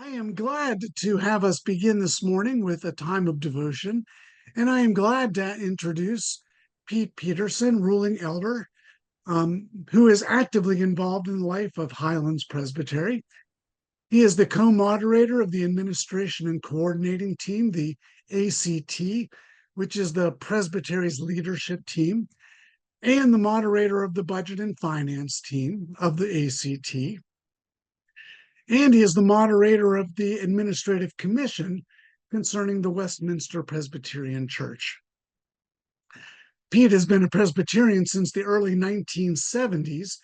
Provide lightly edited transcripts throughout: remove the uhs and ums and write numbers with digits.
I am glad to have us begin this morning with a time of devotion, and I am glad to introduce Pete Peterson, ruling elder, who is actively involved in the life of Highlands Presbytery. He is the co-moderator of the Administration and Coordinating Team, the ACT, which is the Presbytery's leadership team, and the moderator of the Budget and Finance team of the ACT. And he is the moderator of the Administrative Commission concerning the Westminster Presbyterian Church. Pete has been a Presbyterian since the early 1970s,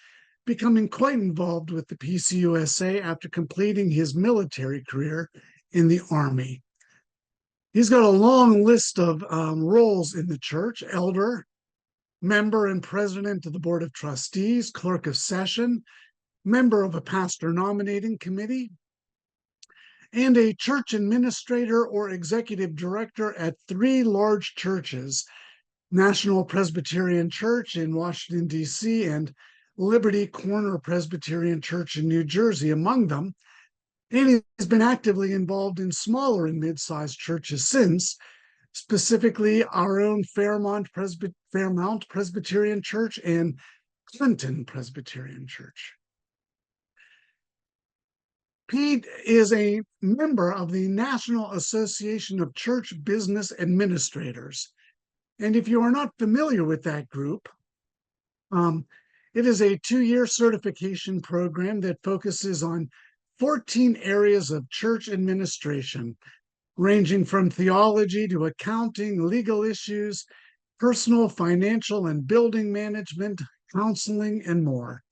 becoming quite involved with the PCUSA after completing his military career in the Army. He's got a long list of roles in the church: elder, member and president of the Board of Trustees, clerk of session, member of a pastor nominating committee, and a church administrator or executive director at three large churches: National Presbyterian Church in Washington, D.C., and Liberty Corner Presbyterian Church in New Jersey, among them. And he's been actively involved in smaller and mid-sized churches since, specifically our own Fairmount Presbyterian Church and Clinton Presbyterian Church. Pete is a member of the National Association of Church Business Administrators. And if you are not familiar with that group, it is a 2-year certification program that focuses on 14 areas of church administration, ranging from theology to accounting, legal issues, personal, financial, and building management, counseling, and more.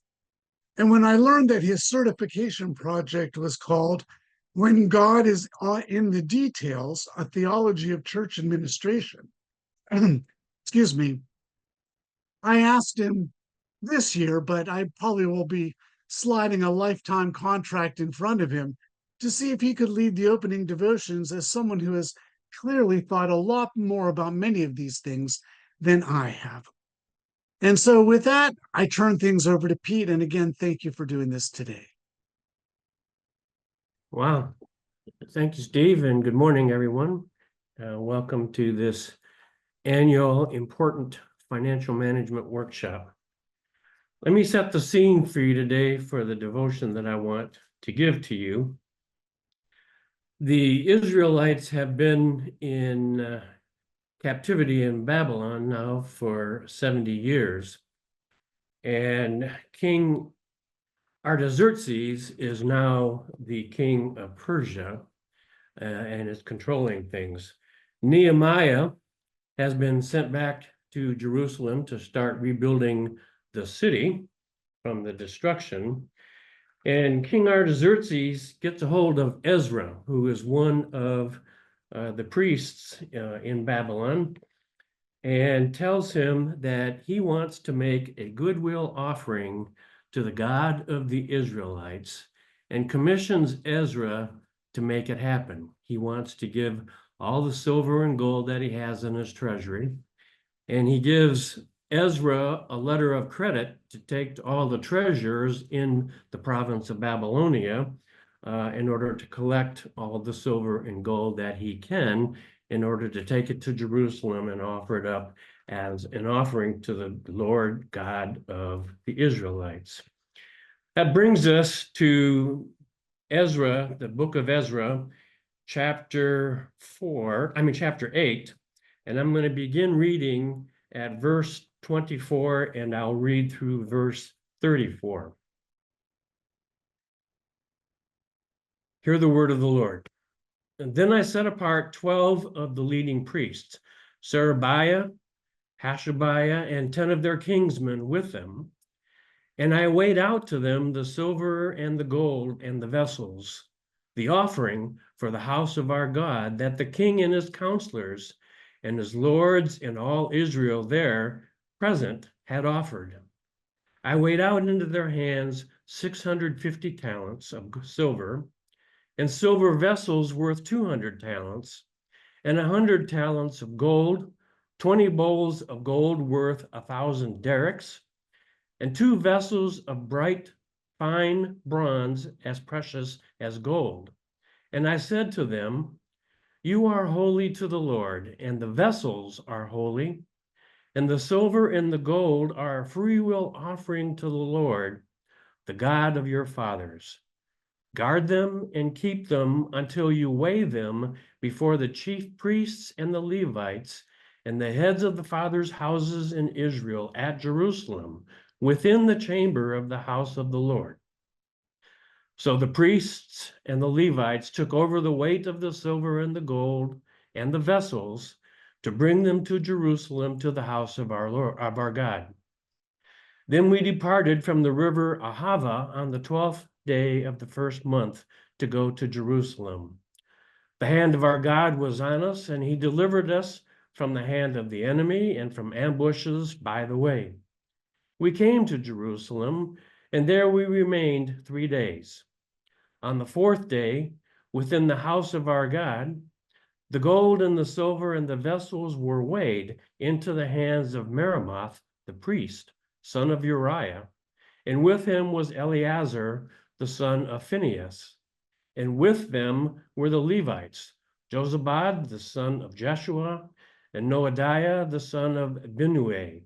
And when I learned that his certification project was called "When God is in the Details, a Theology of Church Administration," excuse me, I asked him this year, but I probably will be sliding a lifetime contract in front of him to see if he could lead the opening devotions as someone who has clearly thought a lot more about many of these things than I have. And so with that, I turn things over to Pete. And again, thank you for doing this today. Wow. Thank you, Steve, and good morning, everyone. Welcome to this annual important financial management workshop. Let me set the scene for you today for the devotion that I want to give to you. The Israelites have been in captivity in Babylon now for 70 years. And King Artaxerxes is now the king of Persia and is controlling things. Nehemiah has been sent back to Jerusalem to start rebuilding the city from the destruction. And King Artaxerxes gets a hold of Ezra, who is one of the priests in Babylon, and tells him that he wants to make a goodwill offering to the God of the Israelites, and commissions Ezra to make it happen. He wants to give all the silver and gold that he has in his treasury, and he gives Ezra a letter of credit to take to all the treasurers in the province of Babylonia in order to collect all the silver and gold that he can, in order to take it to Jerusalem and offer it up as an offering to the Lord God of the Israelites. That brings us to Ezra, the book of Ezra, chapter 8, and I'm going to begin reading at verse 24, and I'll read through verse 34. Hear the word of the Lord. And then I set apart 12 of the leading priests, Sherebiah, Hashabiah, and 10 of their kinsmen with them. And I weighed out to them the silver and the gold and the vessels, the offering for the house of our God, that the king and his counselors and his lords and all Israel there present had offered. I weighed out into their hands 650 talents of silver, and silver vessels worth 200 talents, and 100 talents of gold, 20 bowls of gold worth 1,000 derricks, and 2 vessels of bright, fine bronze as precious as gold, And I said to them, you are holy to the Lord, and the vessels are holy, and the silver and the gold are a freewill offering to the Lord, the God of your fathers. Guard them and keep them until you weigh them before the chief priests and the Levites and the heads of the fathers' houses in Israel at Jerusalem, within the chamber of the house of the Lord. So the priests and the Levites took over the weight of the silver and the gold and the vessels to bring them to Jerusalem to the house of our Lord, of our God. Then we departed from the river Ahava on the 12th day of the first month to go to Jerusalem. The hand of our God was on us, and he delivered us from the hand of the enemy and from ambushes by the way. We came to Jerusalem, and there we remained 3 days. On the 4th day, within the house of our God, the gold and the silver and the vessels were weighed into the hands of Meremoth, the priest, son of Uriah, and with him was Eleazar, the son of Phinehas, and with them were the Levites, Jozabad, the son of Jeshua, and Noadiah, the son of Binnui.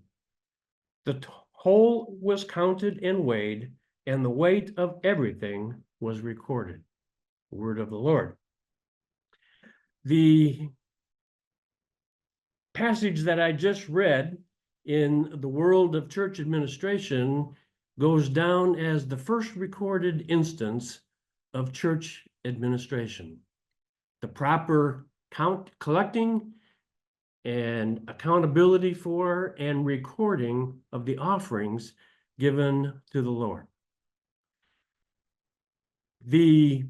The whole was counted and weighed, and the weight of everything was recorded. Word of the Lord. The passage that I just read in the world of church administration goes down as the first recorded instance of church administration. The proper collecting and accountability for and recording of the offerings given to the Lord. The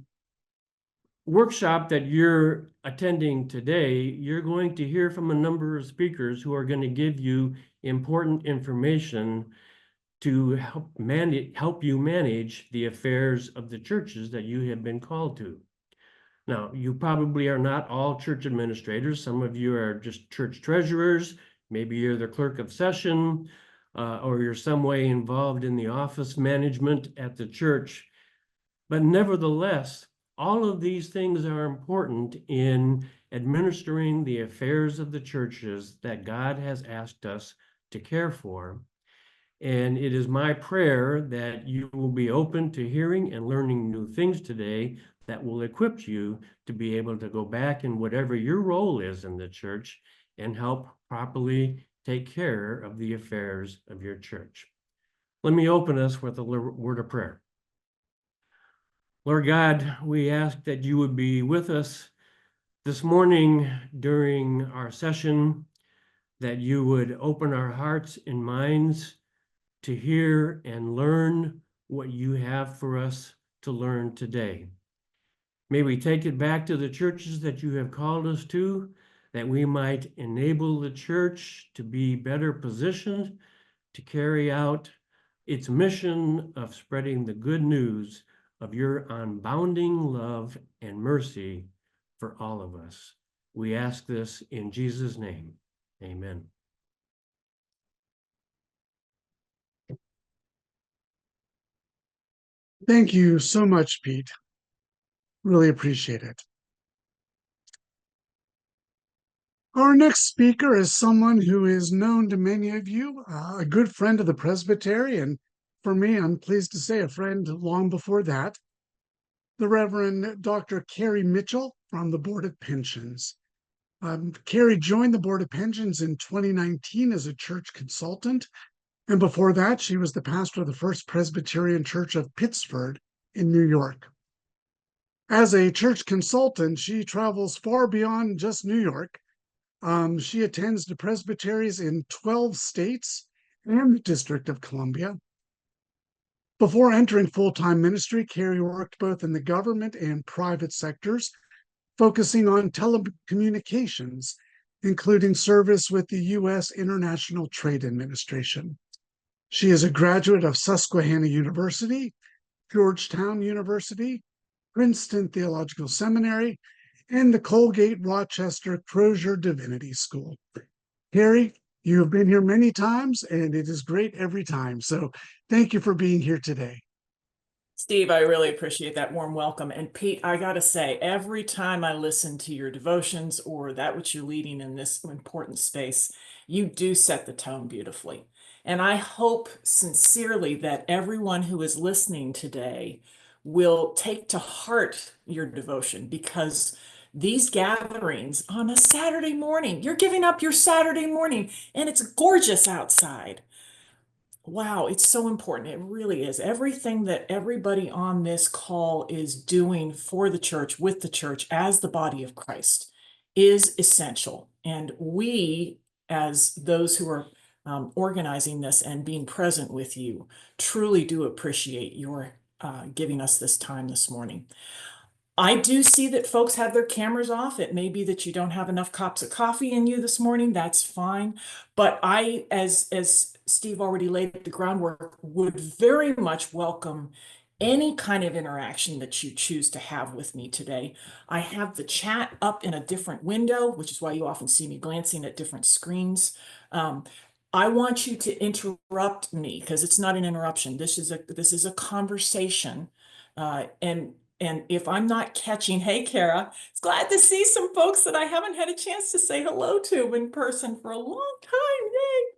workshop that you're attending today, you're going to hear from a number of speakers who are going to give you important information to help you manage the affairs of the churches that you have been called to. Now, you probably are not all church administrators. Some of you are just church treasurers. Maybe you're the clerk of session, or you're some way involved in the office management at the church. But nevertheless, all of these things are important in administering the affairs of the churches that God has asked us to care for. And it is my prayer that you will be open to hearing and learning new things today that will equip you to be able to go back in whatever your role is in the church and help properly take care of the affairs of your church. Let me open us with a word of prayer. Lord God, we ask that you would be with us this morning during our session, that you would open our hearts and minds to hear and learn what you have for us to learn today. May we take it back to the churches that you have called us to, that we might enable the church to be better positioned to carry out its mission of spreading the good news of your unbounding love and mercy for all of us. We ask this in Jesus' name. Amen. Thank you so much, Pete. Really appreciate it. Our next speaker is someone who is known to many of you, a good friend of the presbytery, and for me, I'm pleased to say a friend long before that, the Reverend Dr. Carrie Mitchell from the Board of Pensions. Carrie joined the Board of Pensions in 2019 as a church consultant, and before that, she was the pastor of the First Presbyterian Church of Pittsford in New York. As a church consultant, she travels far beyond just New York. She attends the presbyteries in 12 states and the District of Columbia. Before entering full-time ministry, Carrie worked both in the government and private sectors, focusing on telecommunications, including service with the U.S. International Trade Administration. She is a graduate of Susquehanna University, Georgetown University, Princeton Theological Seminary, and the Colgate-Rochester Crozier Divinity School. Carrie, you have been here many times, and it is great every time. So thank you for being here today. Steve, I really appreciate that warm welcome. And Pete, I gotta say, every time I listen to your devotions or that which you're leading in this important space, you do set the tone beautifully. And I hope sincerely that everyone who is listening today will take to heart your devotion, because these gatherings on a Saturday morning, you're giving up your Saturday morning and it's gorgeous outside. Wow, it's so important. It really is. Everything that everybody on this call is doing for the church, with the church, as the body of Christ, is essential. And we, as those who are organizing this and being present with you, truly do appreciate your giving us this time this morning. I do see that folks have their cameras off. It may be that you don't have enough cups of coffee in you this morning. That's fine. But I, as Steve already laid the groundwork, would very much welcome any kind of interaction that you choose to have with me today. I have the chat up in a different window, which is why you often see me glancing at different screens. I want you to interrupt me, because it's not an interruption. This is a conversation. And if I'm not catching, hey, Kara, it's glad to see some folks that I haven't had a chance to say hello to in person for a long time. Yay.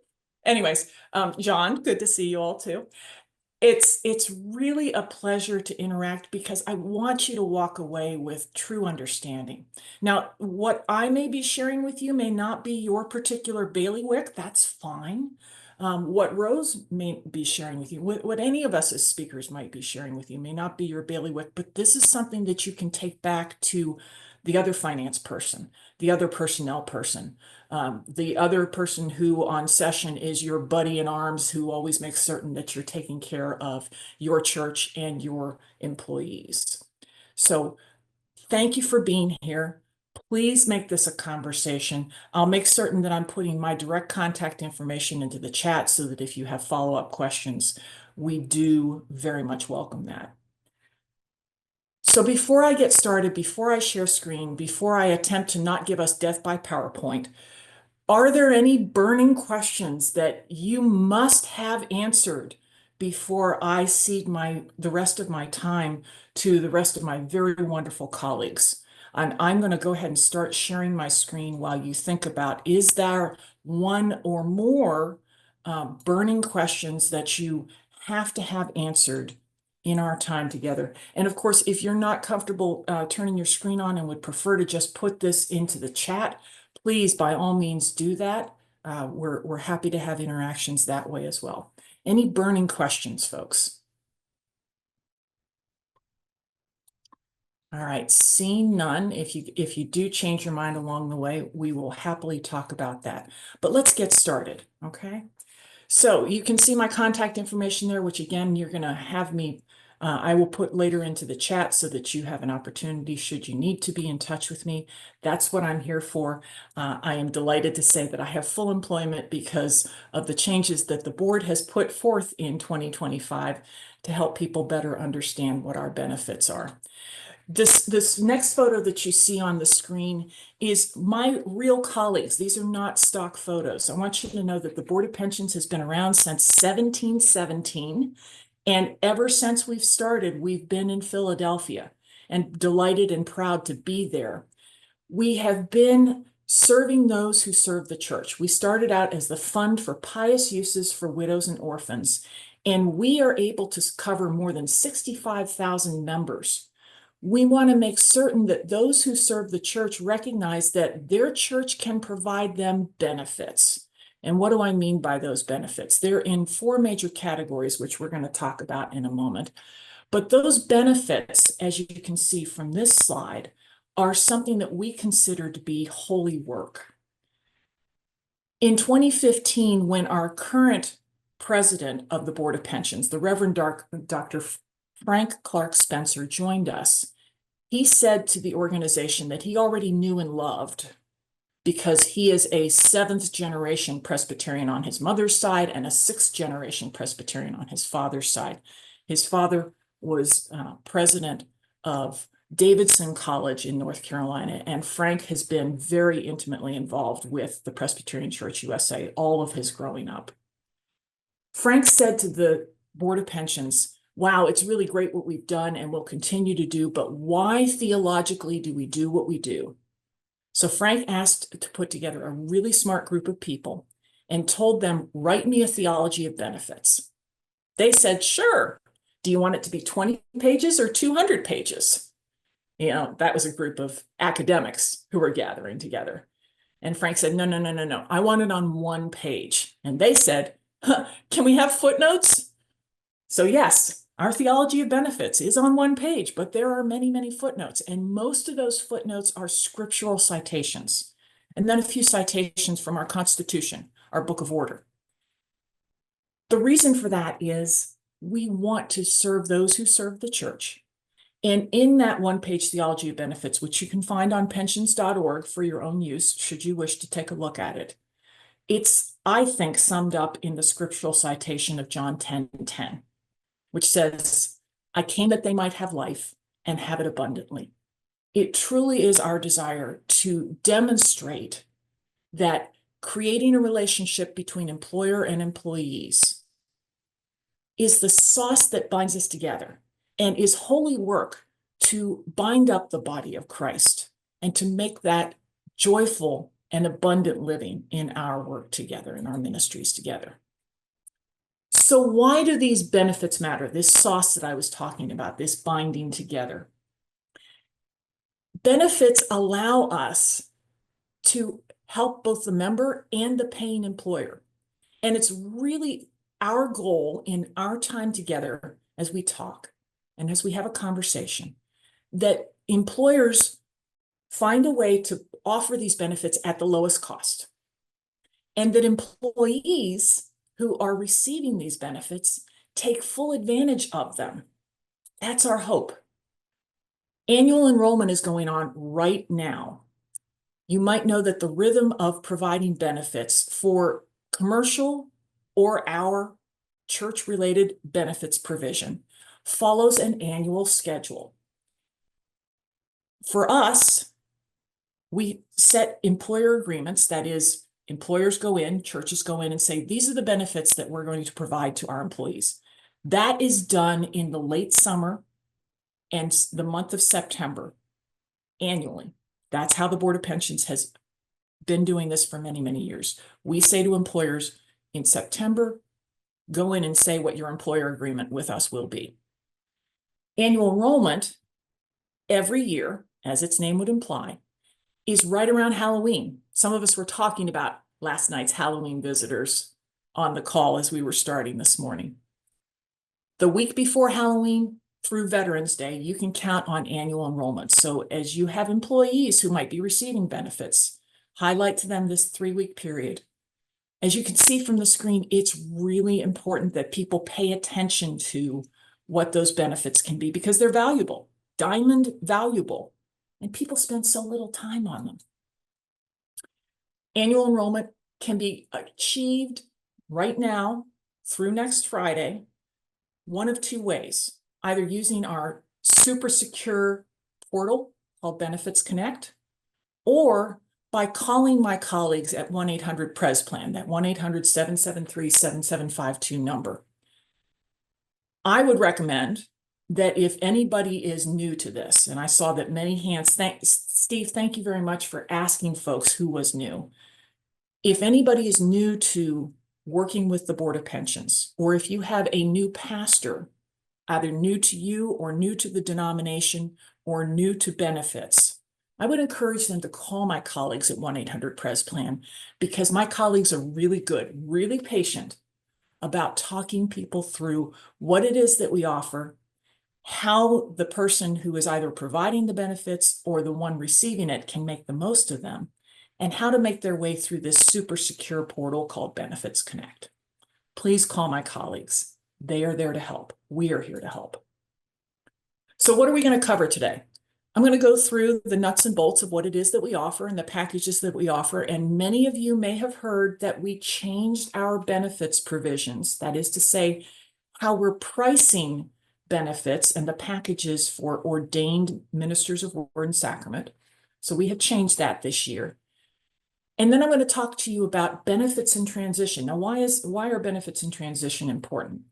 Anyways, John, good to see you all too. It's really a pleasure to interact, because I want you to walk away with true understanding. Now, what I may be sharing with you may not be your particular bailiwick. That's fine. What Rose may be sharing with you, what any of us as speakers might be sharing with you, may not be your bailiwick, but this is something that you can take back to the other finance person, the other personnel person, the other person who on session is your buddy in arms, who always makes certain that you're taking care of your church and your employees. So thank you for being here. Please make this a conversation. I'll make certain that I'm putting my direct contact information into the chat, so that if you have follow-up questions, we do very much welcome that. So before I get started, before I share screen, before I attempt to not give us death by PowerPoint, are there any burning questions that you must have answered before I cede the rest of my time to the rest of my very wonderful colleagues? And I'm going to go ahead and start sharing my screen while you think about, is there one or more burning questions that you have to have answered in our time together? And of course, if you're not comfortable turning your screen on and would prefer to just put this into the chat, please, by all means, do that. We're happy to have interactions that way as well. Any burning questions, folks? All right, seeing none. If you do change your mind along the way, we will happily talk about that. But let's get started, okay? So you can see my contact information there, which again, you're going to have me, I will put later into the chat, so that you have an opportunity should you need to be in touch with me. That's what I'm here for. I am delighted to say that I have full employment because of the changes that the board has put forth in 2025 to help people better understand what our benefits are. This next photo that you see on the screen is my real colleagues. These are not stock photos. I want you to know that the Board of Pensions has been around since 1717. And ever since we've started, we've been in Philadelphia, and delighted and proud to be there. We have been serving those who serve the church. We started out as the Fund for Pious Uses for Widows and Orphans, and we are able to cover more than 65,000 members. We want to make certain that those who serve the church recognize that their church can provide them benefits. And what do I mean by those benefits? They're in 4 major categories, which we're going to talk about in a moment. But those benefits, as you can see from this slide, are something that we consider to be holy work. In 2015, when our current president of the Board of Pensions, the Reverend Dr. Frank Clark Spencer, joined us, he said to the organization that he already knew and loved, because he is a 7th generation Presbyterian on his mother's side and a 6th generation Presbyterian on his father's side. His father was president of Davidson College in North Carolina, and Frank has been very intimately involved with the Presbyterian Church USA all of his growing up. Frank said to the Board of Pensions, wow, it's really great what we've done and we'll continue to do, but why theologically do we do what we do? So Frank asked to put together a really smart group of people and told them, write me a theology of benefits. They said, sure. Do you want it to be 20 pages or 200 pages? You know, that was a group of academics who were gathering together. And Frank said, no, no, no, no, no. I want it on one page. And they said, huh, can we have footnotes? So yes, our theology of benefits is on one page, but there are many, many footnotes. And most of those footnotes are scriptural citations. And then a few citations from our Constitution, our Book of Order. The reason for that is we want to serve those who serve the church. And in that one-page theology of benefits, which you can find on pensions.org for your own use, should you wish to take a look at it, it's, I think, summed up in the scriptural citation of John 10:10, which says, I came that they might have life and have it abundantly. It truly is our desire to demonstrate that creating a relationship between employer and employees is the sauce that binds us together and is holy work to bind up the body of Christ and to make that joyful and abundant living in our work together, in our ministries together. So why do these benefits matter? This sauce that I was talking about, this binding together. Benefits allow us to help both the member and the paying employer. And it's really our goal in our time together as we talk and as we have a conversation, that employers find a way to offer these benefits at the lowest cost, and that employees who are receiving these benefits take full advantage of them. That's our hope. Annual enrollment is going on right now. You might know that the rhythm of providing benefits for commercial or our church-related benefits provision follows an annual schedule. For us, we set employer agreements, that is, employers go in, churches go in and say, these are the benefits that we're going to provide to our employees. That is done in the late summer and the month of September annually. That's how the Board of Pensions has been doing this for many, many years. We say to employers in September, go in and say what your employer agreement with us will be. Annual enrollment every year, as its name would imply, is right around Halloween. Some of us were talking about last night's Halloween visitors on the call as we were starting this morning. The week before Halloween through Veterans Day, you can count on annual enrollment. So as you have employees who might be receiving benefits, highlight to them this 3-week period. As you can see from the screen, it's really important that people pay attention to what those benefits can be because they're valuable, diamond valuable, and people spend so little time on them. Annual enrollment can be achieved right now through next Friday, one of two ways, either using our super secure portal called Benefits Connect, or by calling my colleagues at 1-800-PRES-PLAN, that 1-800-773-7752 number. I would recommend that if anybody is new to this, and I saw that many hands, Steve, thank you very much for asking folks who was new. If anybody is new to working with the Board of Pensions, or if you have a new pastor, either new to you or new to the denomination or new to benefits, I would encourage them to call my colleagues at 1-800-PRES-PLAN, because my colleagues are really good, really patient about talking people through what it is that we offer, how the person who is either providing the benefits or the one receiving it can make the most of them, and how to make their way through this super secure portal called Benefits Connect. Please call my colleagues. They are there to help. We are here to help. So what are we going to cover today? I'm going to go through the nuts and bolts of what it is that we offer and the packages that we offer. And many of you may have heard that we changed our benefits provisions. That is to say, how we're pricing benefits and the packages for ordained ministers of word and sacrament. So we have changed that this year. And then I'm going to talk to you about benefits in transition. Now, why are benefits in transition important?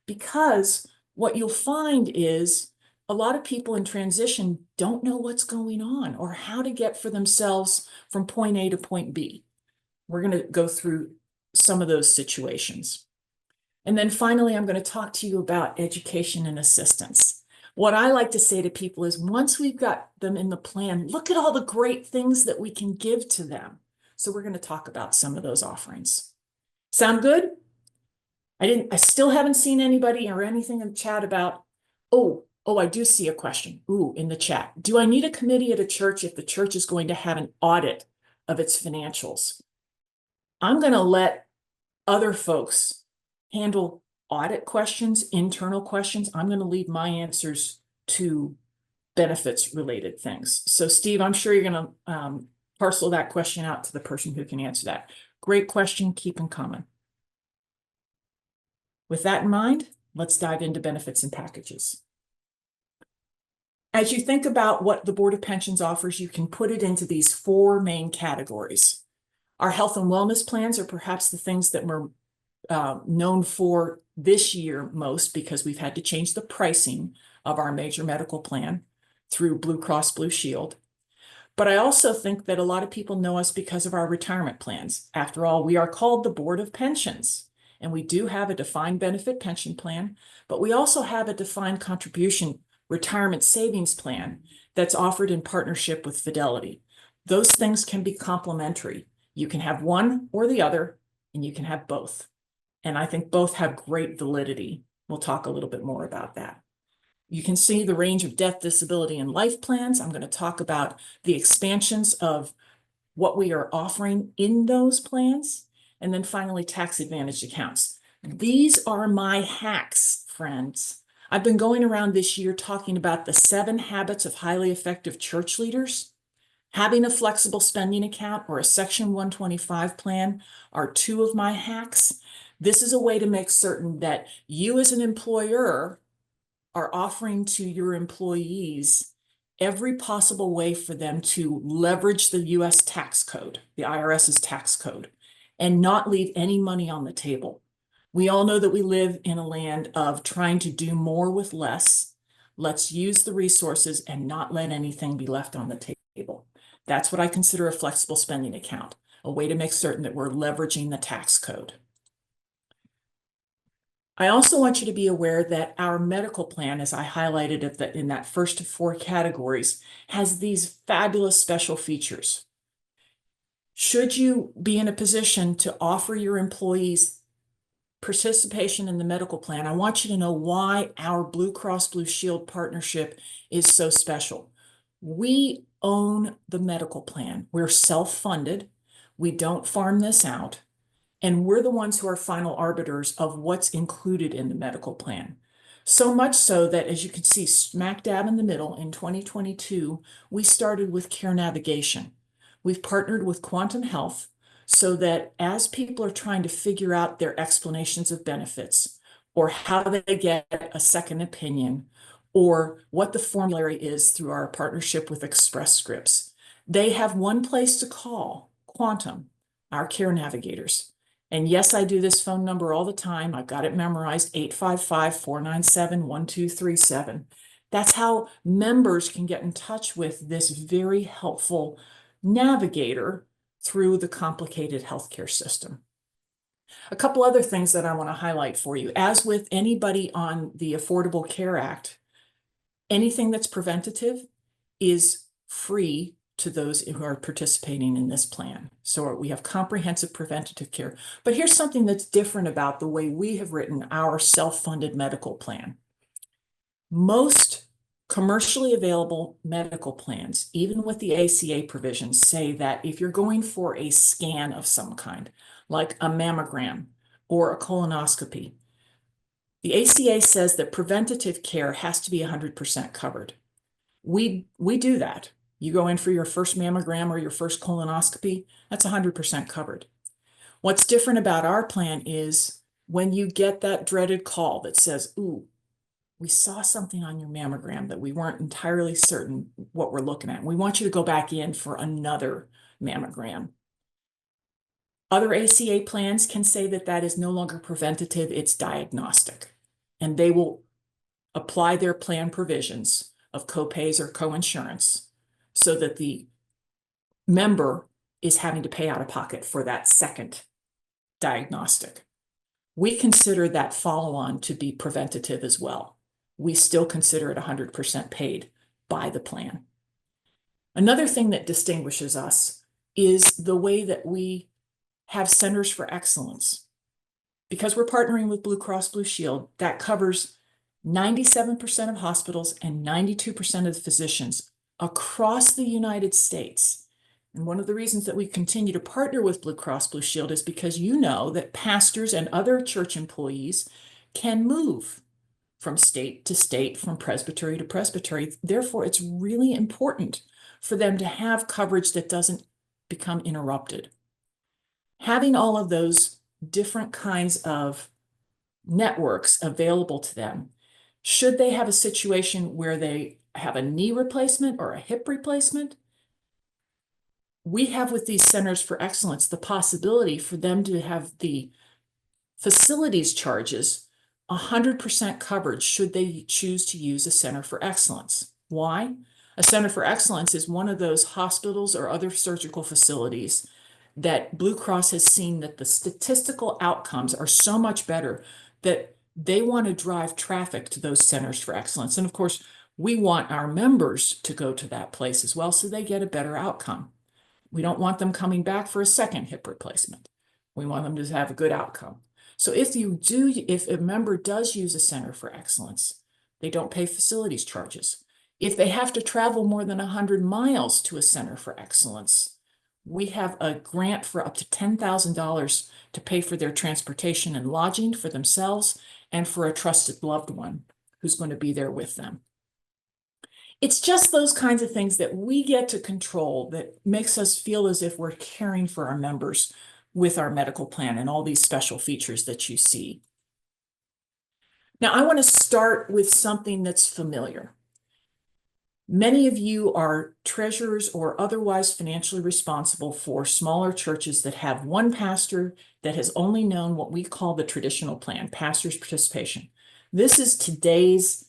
Because what you'll find is a lot of people in transition don't know what's going on or how to get for themselves from point A to point B. We're going to go through some of those situations. And then finally, I'm going to talk to you about education and assistance. What I like to say to people is once we've got them in the plan, look at all the great things that we can give to them. So we're going to talk about some of those offerings. Sound good? I still haven't seen anybody or anything in the chat about, oh, I do see a question. Ooh, in the chat. Do I need a committee at a church if the church is going to have an audit of its financials? I'm going to let other folks handle audit questions, internal questions. I'm going to leave my answers to benefits related things. So Steve, I'm sure you're going to parcel that question out to the person who can answer that. Great question, keep in common. With that in mind, let's dive into benefits and packages. As you think about what the Board of Pensions offers, you can put it into these 4 main categories. Our health and wellness plans are perhaps the things that we're known for this year most because we've had to change the pricing of our major medical plan through Blue Cross Blue Shield. But I also think that a lot of people know us because of our retirement plans. After all, we are called the Board of Pensions, and we do have a defined benefit pension plan, but we also have a defined contribution retirement savings plan that's offered in partnership with Fidelity. Those things can be complementary. You can have one or the other, and you can have both. And I think both have great validity. We'll talk a little bit more about that. You can see the range of death, disability, and life plans. I'm going to talk about the expansions of what we are offering in those plans. And then finally, tax advantaged accounts. These are my hacks, friends. I've been going around this year talking about the 7 habits of highly effective church leaders. Having a flexible spending account or a Section 125 plan are 2 of my hacks. This is a way to make certain that you as an employer are offering to your employees every possible way for them to leverage the US tax code, the IRS's tax code, and not leave any money on the table. We all know that we live in a land of trying to do more with less. Let's use the resources and not let anything be left on the table. That's what I consider a flexible spending account, a way to make certain that we're leveraging the tax code. I also want you to be aware that our medical plan, as I highlighted in that first of 4 categories, has these fabulous special features. Should you be in a position to offer your employees participation in the medical plan, I want you to know why our Blue Cross Blue Shield partnership is so special. We own the medical plan. We're self-funded. We don't farm this out. And we're the ones who are final arbiters of what's included in the medical plan. So much so that, as you can see, smack dab in the middle, in 2022, we started with care navigation. We've partnered with Quantum Health so that as people are trying to figure out their explanations of benefits, or how they get a second opinion, or what the formulary is through our partnership with Express Scripts, they have one place to call, Quantum, our care navigators. And yes, I do this phone number all the time. I've got it memorized, 855-497-1237. That's how members can get in touch with this very helpful navigator through the complicated healthcare system. A couple other things that I want to highlight for you. As with anybody on the Affordable Care Act, anything that's preventative is free to those who are participating in this plan. So we have comprehensive preventative care. But here's something that's different about the way we have written our self-funded medical plan. Most commercially available medical plans, even with the ACA provisions, say that if you're going for a scan of some kind, like a mammogram or a colonoscopy, the ACA says that preventative care has to be 100% covered. We do that. You go in for your first mammogram or your first colonoscopy, that's 100% covered. What's different about our plan is when you get that dreaded call that says, ooh, we saw something on your mammogram that we weren't entirely certain what we're looking at. We want you to go back in for another mammogram. Other ACA plans can say that that is no longer preventative, it's diagnostic. And they will apply their plan provisions of copays or coinsurance so that the member is having to pay out of pocket for that second diagnostic. We consider that follow-on to be preventative as well. We still consider it 100% paid by the plan. Another thing that distinguishes us is the way that we have centers for excellence. Because we're partnering with Blue Cross Blue Shield, that covers 97% of hospitals and 92% of the physicians across the United States. And one of the reasons that we continue to partner with Blue Cross Blue Shield is because you know that pastors and other church employees can move from state to state, from presbytery to presbytery. Therefore, it's really important for them to have coverage that doesn't become interrupted. Having all of those different kinds of networks available to them, should they have a situation where they have a knee replacement or a hip replacement, we have with these centers for excellence the possibility for them to have the facilities charges 100% coverage should they choose to use a center for excellence. Why? A center for excellence is one of those hospitals or other surgical facilities that Blue Cross has seen that the statistical outcomes are so much better that they want to drive traffic to those centers for excellence. And of course, we want our members to go to that place as well so they get a better outcome. We don't want them coming back for a second hip replacement. We want them to have a good outcome. So if a member does use a center for excellence, they don't pay facilities charges. If they have to travel more than 100 miles to a center for excellence, we have a grant for up to $10,000 to pay for their transportation and lodging for themselves and for a trusted loved one who's going to be there with them. It's just those kinds of things that we get to control that makes us feel as if we're caring for our members with our medical plan and all these special features that you see. Now, I want to start with something that's familiar. Many of you are treasurers or otherwise financially responsible for smaller churches that have one pastor that has only known what we call the traditional plan, pastor's participation. This is today's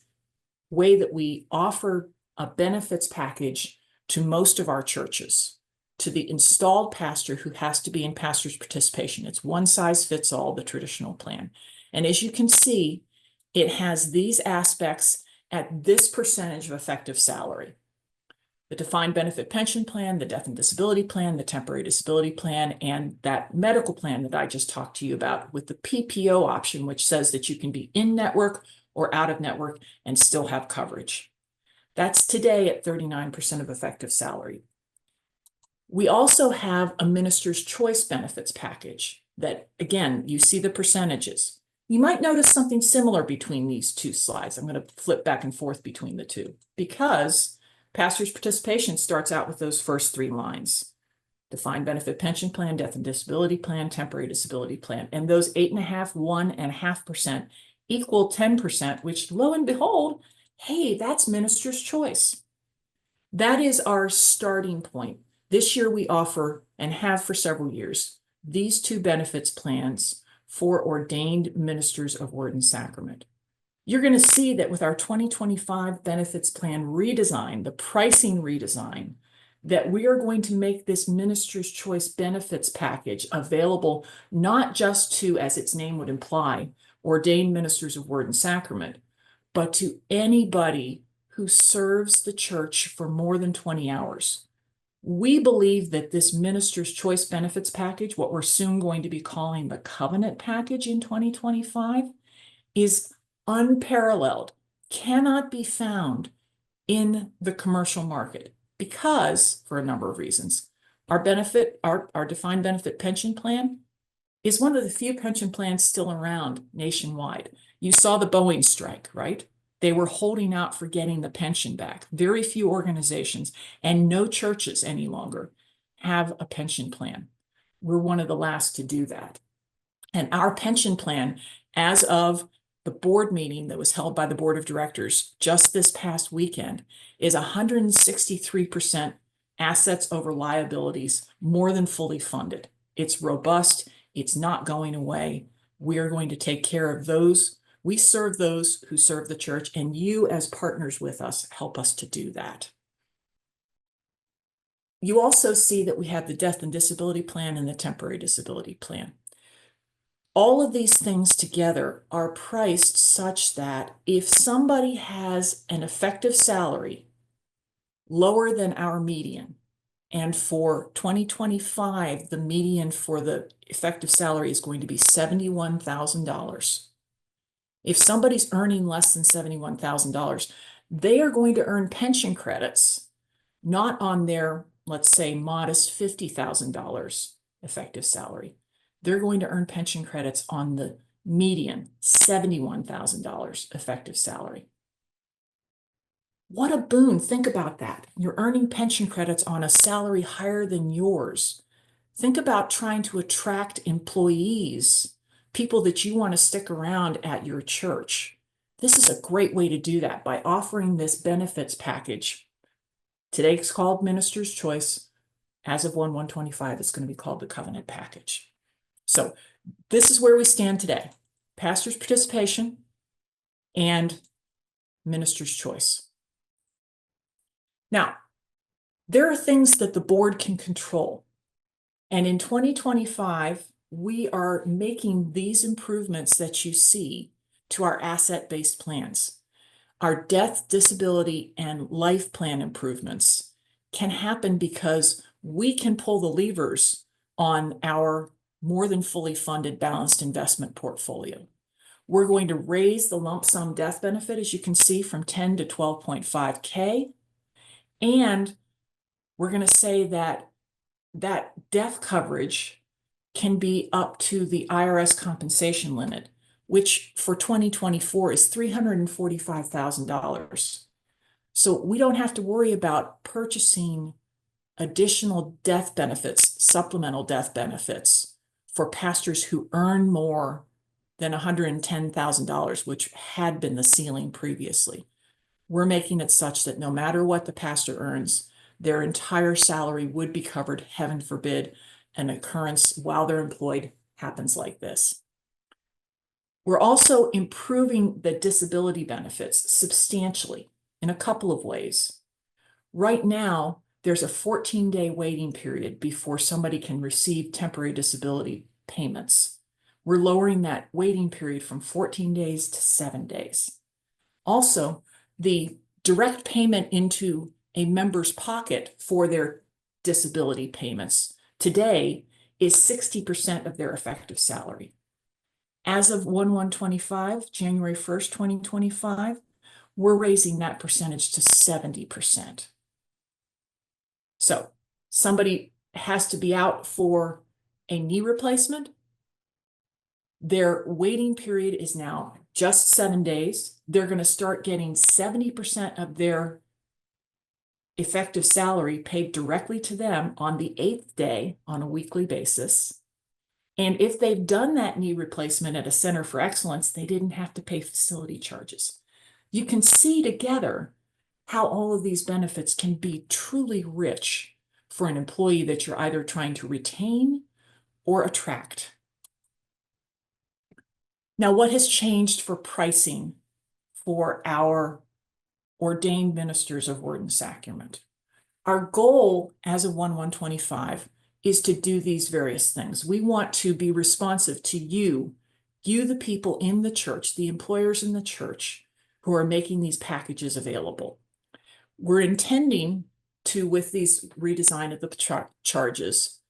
way that we offer a benefits package to most of our churches, to the installed pastor who has to be in pastor's participation. It's one size fits all, the traditional plan. And as you can see, it has these aspects at this percentage of effective salary. The defined benefit pension plan, the death and disability plan, the temporary disability plan, and that medical plan that I just talked to you about with the PPO option, which says that you can be in network or out of network and still have coverage. That's today at 39% of effective salary. We also have a minister's choice benefits package that, again, you see the percentages. You might notice something similar between these two slides. I'm going to flip back and forth between the two because pastor's participation starts out with those first three lines: defined benefit pension plan, death and disability plan, temporary disability plan. And those 8.5%, 1.5% equal 10%, which lo and behold, hey, that's minister's choice. That is our starting point. This year we offer, and have for several years, these two benefits plans for ordained ministers of word and sacrament. You're going to see that with our 2025 benefits plan redesign, the pricing redesign, that we are going to make this minister's choice benefits package available not just to, as its name would imply, ordained ministers of word and sacrament, but to anybody who serves the church for more than 20 hours. We believe that this minister's choice benefits package, what we're soon going to be calling the covenant package in 2025, is unparalleled, cannot be found in the commercial market because, for a number of reasons, our defined benefit pension plan is one of the few pension plans still around nationwide. You saw the Boeing strike, right? They were holding out for getting the pension back. Very few organizations and no churches any longer have a pension plan. We're one of the last to do that. And our pension plan, as of the board meeting that was held by the board of directors just this past weekend, is 163% assets over liabilities, more than fully funded. It's robust. It's not going away. We are going to take care of those We serve those who serve the church, and you as partners with us help us to do that. You also see that we have the death and disability plan and the temporary disability plan. All of these things together are priced such that if somebody has an effective salary lower than our median, and for 2025, the median for the effective salary is going to be $71,000. If somebody's earning less than $71,000, they are going to earn pension credits, not on their, let's say, modest $50,000 effective salary. They're going to earn pension credits on the median $71,000 effective salary. What a boon. Think about that. You're earning pension credits on a salary higher than yours. Think about trying to attract employees, people that you want to stick around at your church. This is a great way to do that by offering this benefits package. Today it's called Minister's Choice. As of 1/1/25, it's going to be called the Covenant Package. So this is where we stand today. Pastor's participation and Minister's Choice. Now, there are things that the board can control. And in 2025, we are making these improvements that you see to our asset-based plans. Our death, disability, and life plan improvements can happen because we can pull the levers on our more than fully funded balanced investment portfolio. We're going to raise the lump sum death benefit, as you can see, from 10 to 12.5K. And we're going to say that that death coverage can be up to the IRS compensation limit, which for 2024 is $345,000. So we don't have to worry about purchasing additional death benefits, supplemental death benefits for pastors who earn more than $110,000, which had been the ceiling previously. We're making it such that no matter what the pastor earns, their entire salary would be covered. Heaven forbid an occurrence while they're employed happens like this. We're also improving the disability benefits substantially in a couple of ways. Right now, there's a 14-day waiting period before somebody can receive temporary disability payments. We're lowering that waiting period from 14 days to 7 days. Also, the direct payment into a member's pocket for their disability payments today is 60% of their effective salary. As of 1/1/25, January 1st, 2025, we're raising that percentage to 70%. So somebody has to be out for a knee replacement. Their waiting period is now just 7 days. They're going to start getting 70% of their effective salary paid directly to them on the 8th day on a weekly basis. And if they've done that knee replacement at a Center for Excellence, they didn't have to pay facility charges. You can see together how all of these benefits can be truly rich for an employee that you're either trying to retain or attract. Now, what has changed for pricing for our ordained ministers of Word and Sacrament? Our goal as of 1/1/25 is to do these various things. We want to be responsive to you, the people in the church, the employers in the church who are making these packages available. We're intending to, with these redesign of the charges,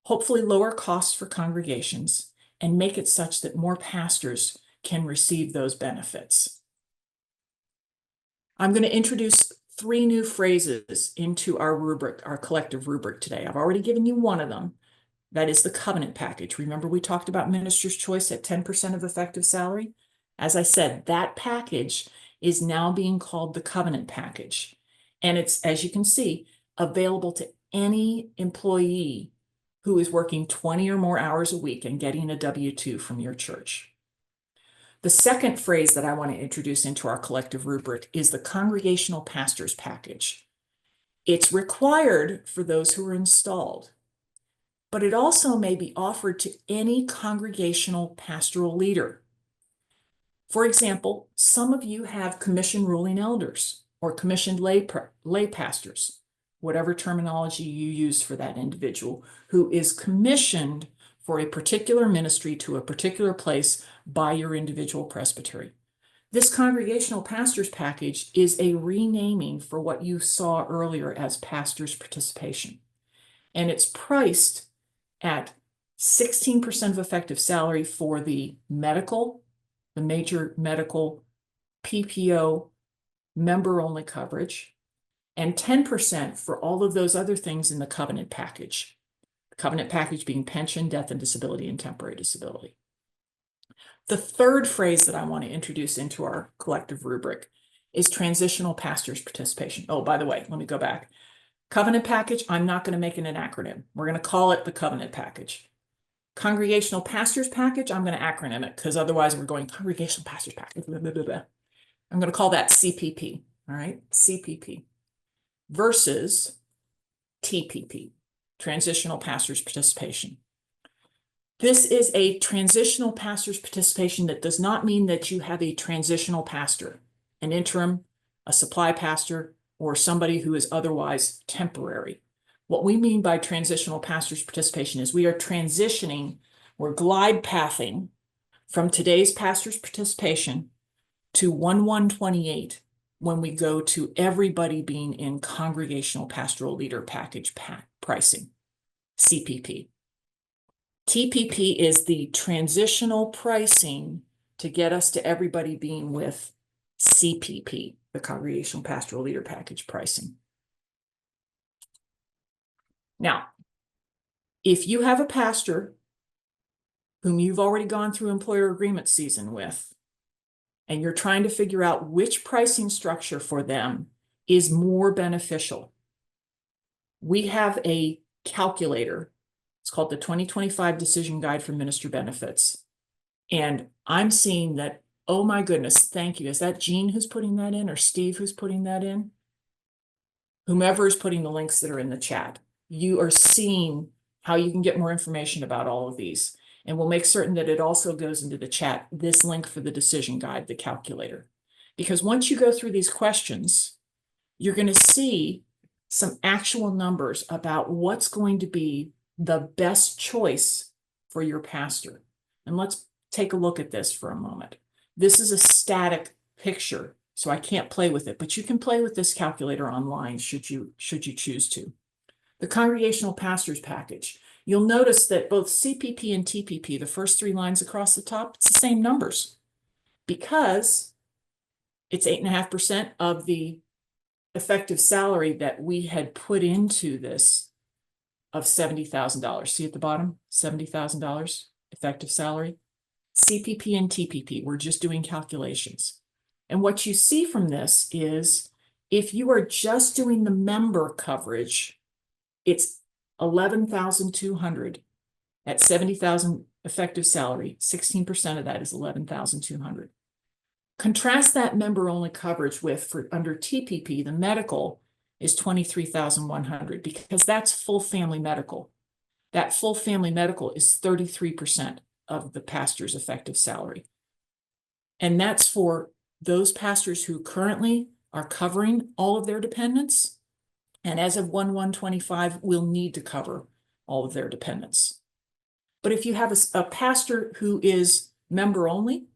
hopefully lower costs for congregations and make it such that more pastors can receive those benefits. I'm going to introduce 3 new phrases into our rubric, our collective rubric today. I've already given you one of them. That is the covenant package. Remember, we talked about Minister's Choice at 10% of effective salary? As I said, that package is now being called the covenant package. And it's, as you can see, available to any employee who is working 20 or more hours a week and getting a W-2 from your church. The second phrase that I want to introduce into our collective rubric is the Congregational Pastors Package. It's required for those who are installed, but it also may be offered to any congregational pastoral leader. For example, some of you have commissioned ruling elders or commissioned lay pastors, whatever terminology you use for that individual, who is commissioned for a particular ministry to a particular place by your individual presbytery. This congregational pastors package is a renaming for what you saw earlier as pastors participation. And it's priced at 16% of effective salary for the medical, the major medical, PPO, member-only coverage, and 10% for all of those other things in the covenant package. The covenant package being pension, death and disability, and temporary disability. The third phrase that I want to introduce into our collective rubric is transitional pastors participation. Oh, by the way, let me go back. Covenant package, I'm not going to make it an acronym. We're going to call it the covenant package. Congregational pastors package, I'm going to acronym it because otherwise we're going congregational pastors package. Blah, blah, blah, blah. I'm going to call that CPP. All right, CPP versus TPP, transitional pastors participation. This is a transitional pastor's participation that does not mean that you have a transitional pastor, an interim, a supply pastor, or somebody who is otherwise temporary. What we mean by transitional pastor's participation is we are transitioning, we're glide pathing from today's pastor's participation to 1/1/28 when we go to everybody being in congregational pastoral leader package pricing, CPP. TPP is the transitional pricing to get us to everybody being with CPP, the Congregational Pastoral Leader Package pricing. Now, if you have a pastor whom you've already gone through employer agreement season with, and you're trying to figure out which pricing structure for them is more beneficial, we have a calculator. It's called the 2025 Decision Guide for Minister Benefits. And I'm seeing that, oh my goodness, thank you. Is that Jean who's putting that in or Steve who's putting that in? Whomever is putting the links that are in the chat. You are seeing how you can get more information about all of these. And we'll make certain that it also goes into the chat, this link for the decision guide, the calculator. Because once you go through these questions, you're going to see some actual numbers about what's going to be the best choice for your pastor. And let's take a look at this for a moment. This is a static picture, so I can't play with it, but you can play with this calculator online should you choose to. The Congregational Pastors Package. You'll notice that both CPP and TPP, the first three lines across the top, it's the same numbers because it's 8.5% of the effective salary that we had put into this of $70,000. See at the bottom, $70,000 effective salary. CPP and TPP, we're just doing calculations. And what you see from this is if you are just doing the member coverage, it's $11,200 at $70,000 effective salary. 16% of that is $11,200. Contrast that member only coverage with, for under TPP, the medical is $23,100 because that's full family medical. That full family medical is 33% of the pastor's effective salary. And that's for those pastors who currently are covering all of their dependents. And as of 1/1/25, will need to cover all of their dependents. But if you have a pastor who is member only,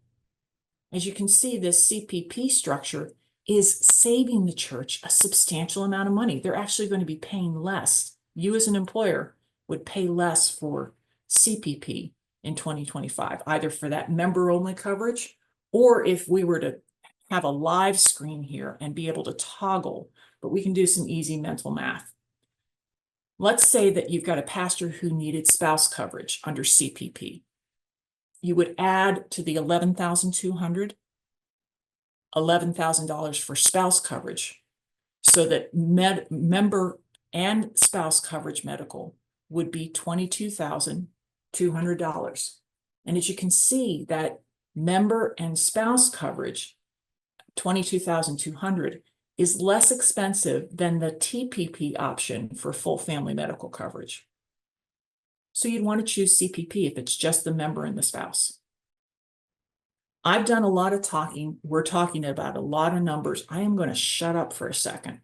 as you can see, this CPP structure is saving the church a substantial amount of money. They're actually going to be paying less. You as an employer would pay less for CPP in 2025, either for that member-only coverage, or if we were to have a live screen here and be able to toggle, but we can do some easy mental math. Let's say that you've got a pastor who needed spouse coverage under CPP. You would add to the $11,200, $11,000 for spouse coverage, so that member and spouse coverage medical would be $22,200. And as you can see, that member and spouse coverage, $22,200, is less expensive than the TPP option for full family medical coverage. So you'd want to choose CPP if it's just the member and the spouse. I've done a lot of talking. We're talking about a lot of numbers. I am going to shut up for a second.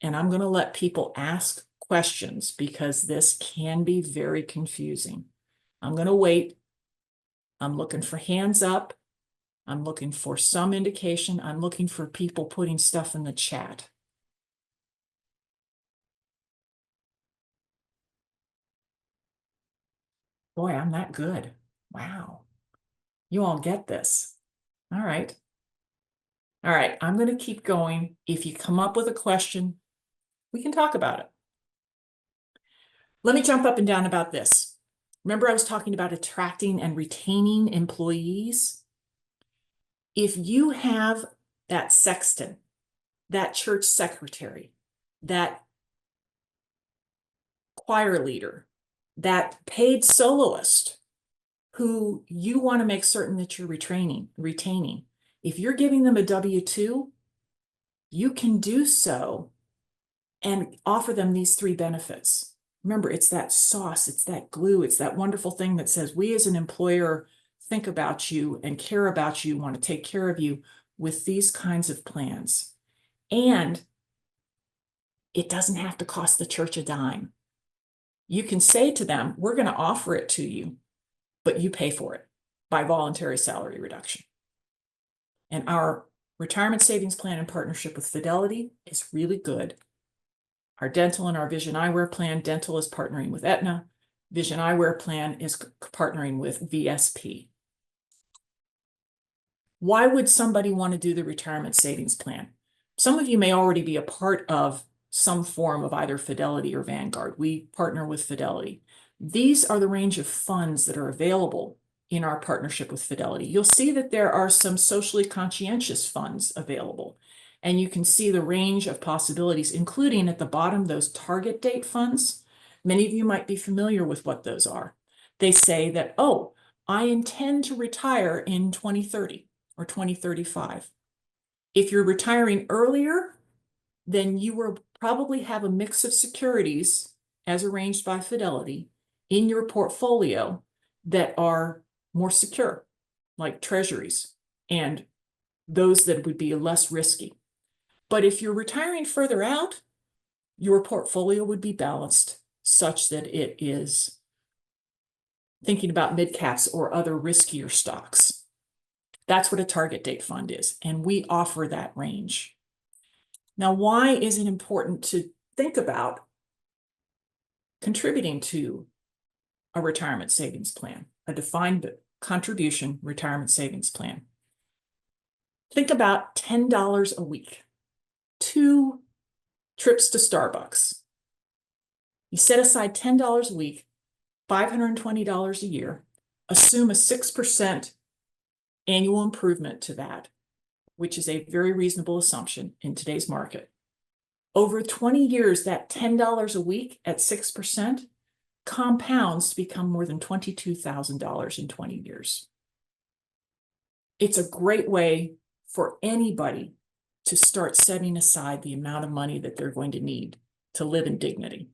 And I'm going to let people ask questions because this can be very confusing. I'm going to wait. I'm looking for hands up. I'm looking for some indication. I'm looking for people putting stuff in the chat. Boy, I'm that good. Wow. You all get this. All right. All right. I'm going to keep going. If you come up with a question, we can talk about it. Let me jump up and down about this. Remember, I was talking about attracting and retaining employees. If you have that sexton, that church secretary, that choir leader, that paid soloist who you want to make certain that you're retaining, if you're giving them a W-2, you can do so and offer them these 3 benefits. Remember, it's that sauce, it's that glue, it's that wonderful thing that says we as an employer think about you and care about you, want to take care of you with these kinds of plans. And it doesn't have to cost the church a dime. You can say to them, we're going to offer it to you, but you pay for it by voluntary salary reduction. And our retirement savings plan in partnership with Fidelity is really good. Our dental and our vision eyewear plan, dental is partnering with Aetna. Vision eyewear plan is partnering with VSP. Why would somebody want to do the retirement savings plan? Some of you may already be a part of some form of either Fidelity or Vanguard. We partner with Fidelity. These are the range of funds that are available in our partnership with Fidelity. You'll see that there are some socially conscientious funds available. And you can see the range of possibilities, including at the bottom, those target date funds. Many of you might be familiar with what those are. They say that, oh, I intend to retire in 2030 or 2035. If you're retiring earlier, then you will probably have a mix of securities as arranged by Fidelity in your portfolio that are more secure, like treasuries, and those that would be less risky. But if you're retiring further out, your portfolio would be balanced such that it is thinking about mid caps or other riskier stocks. That's what a target date fund is, and we offer that range. Now, why is it important to think about contributing to a retirement savings plan, a defined contribution retirement savings plan? Think about $10 a week, 2 trips to Starbucks. You set aside $10 a week, $520 a year, assume a 6% annual improvement to that, which is a very reasonable assumption in today's market. Over 20 years, that $10 a week at 6% compounds to become more than $22,000 in 20 years. It's a great way for anybody to start setting aside the amount of money that they're going to need to live in dignity.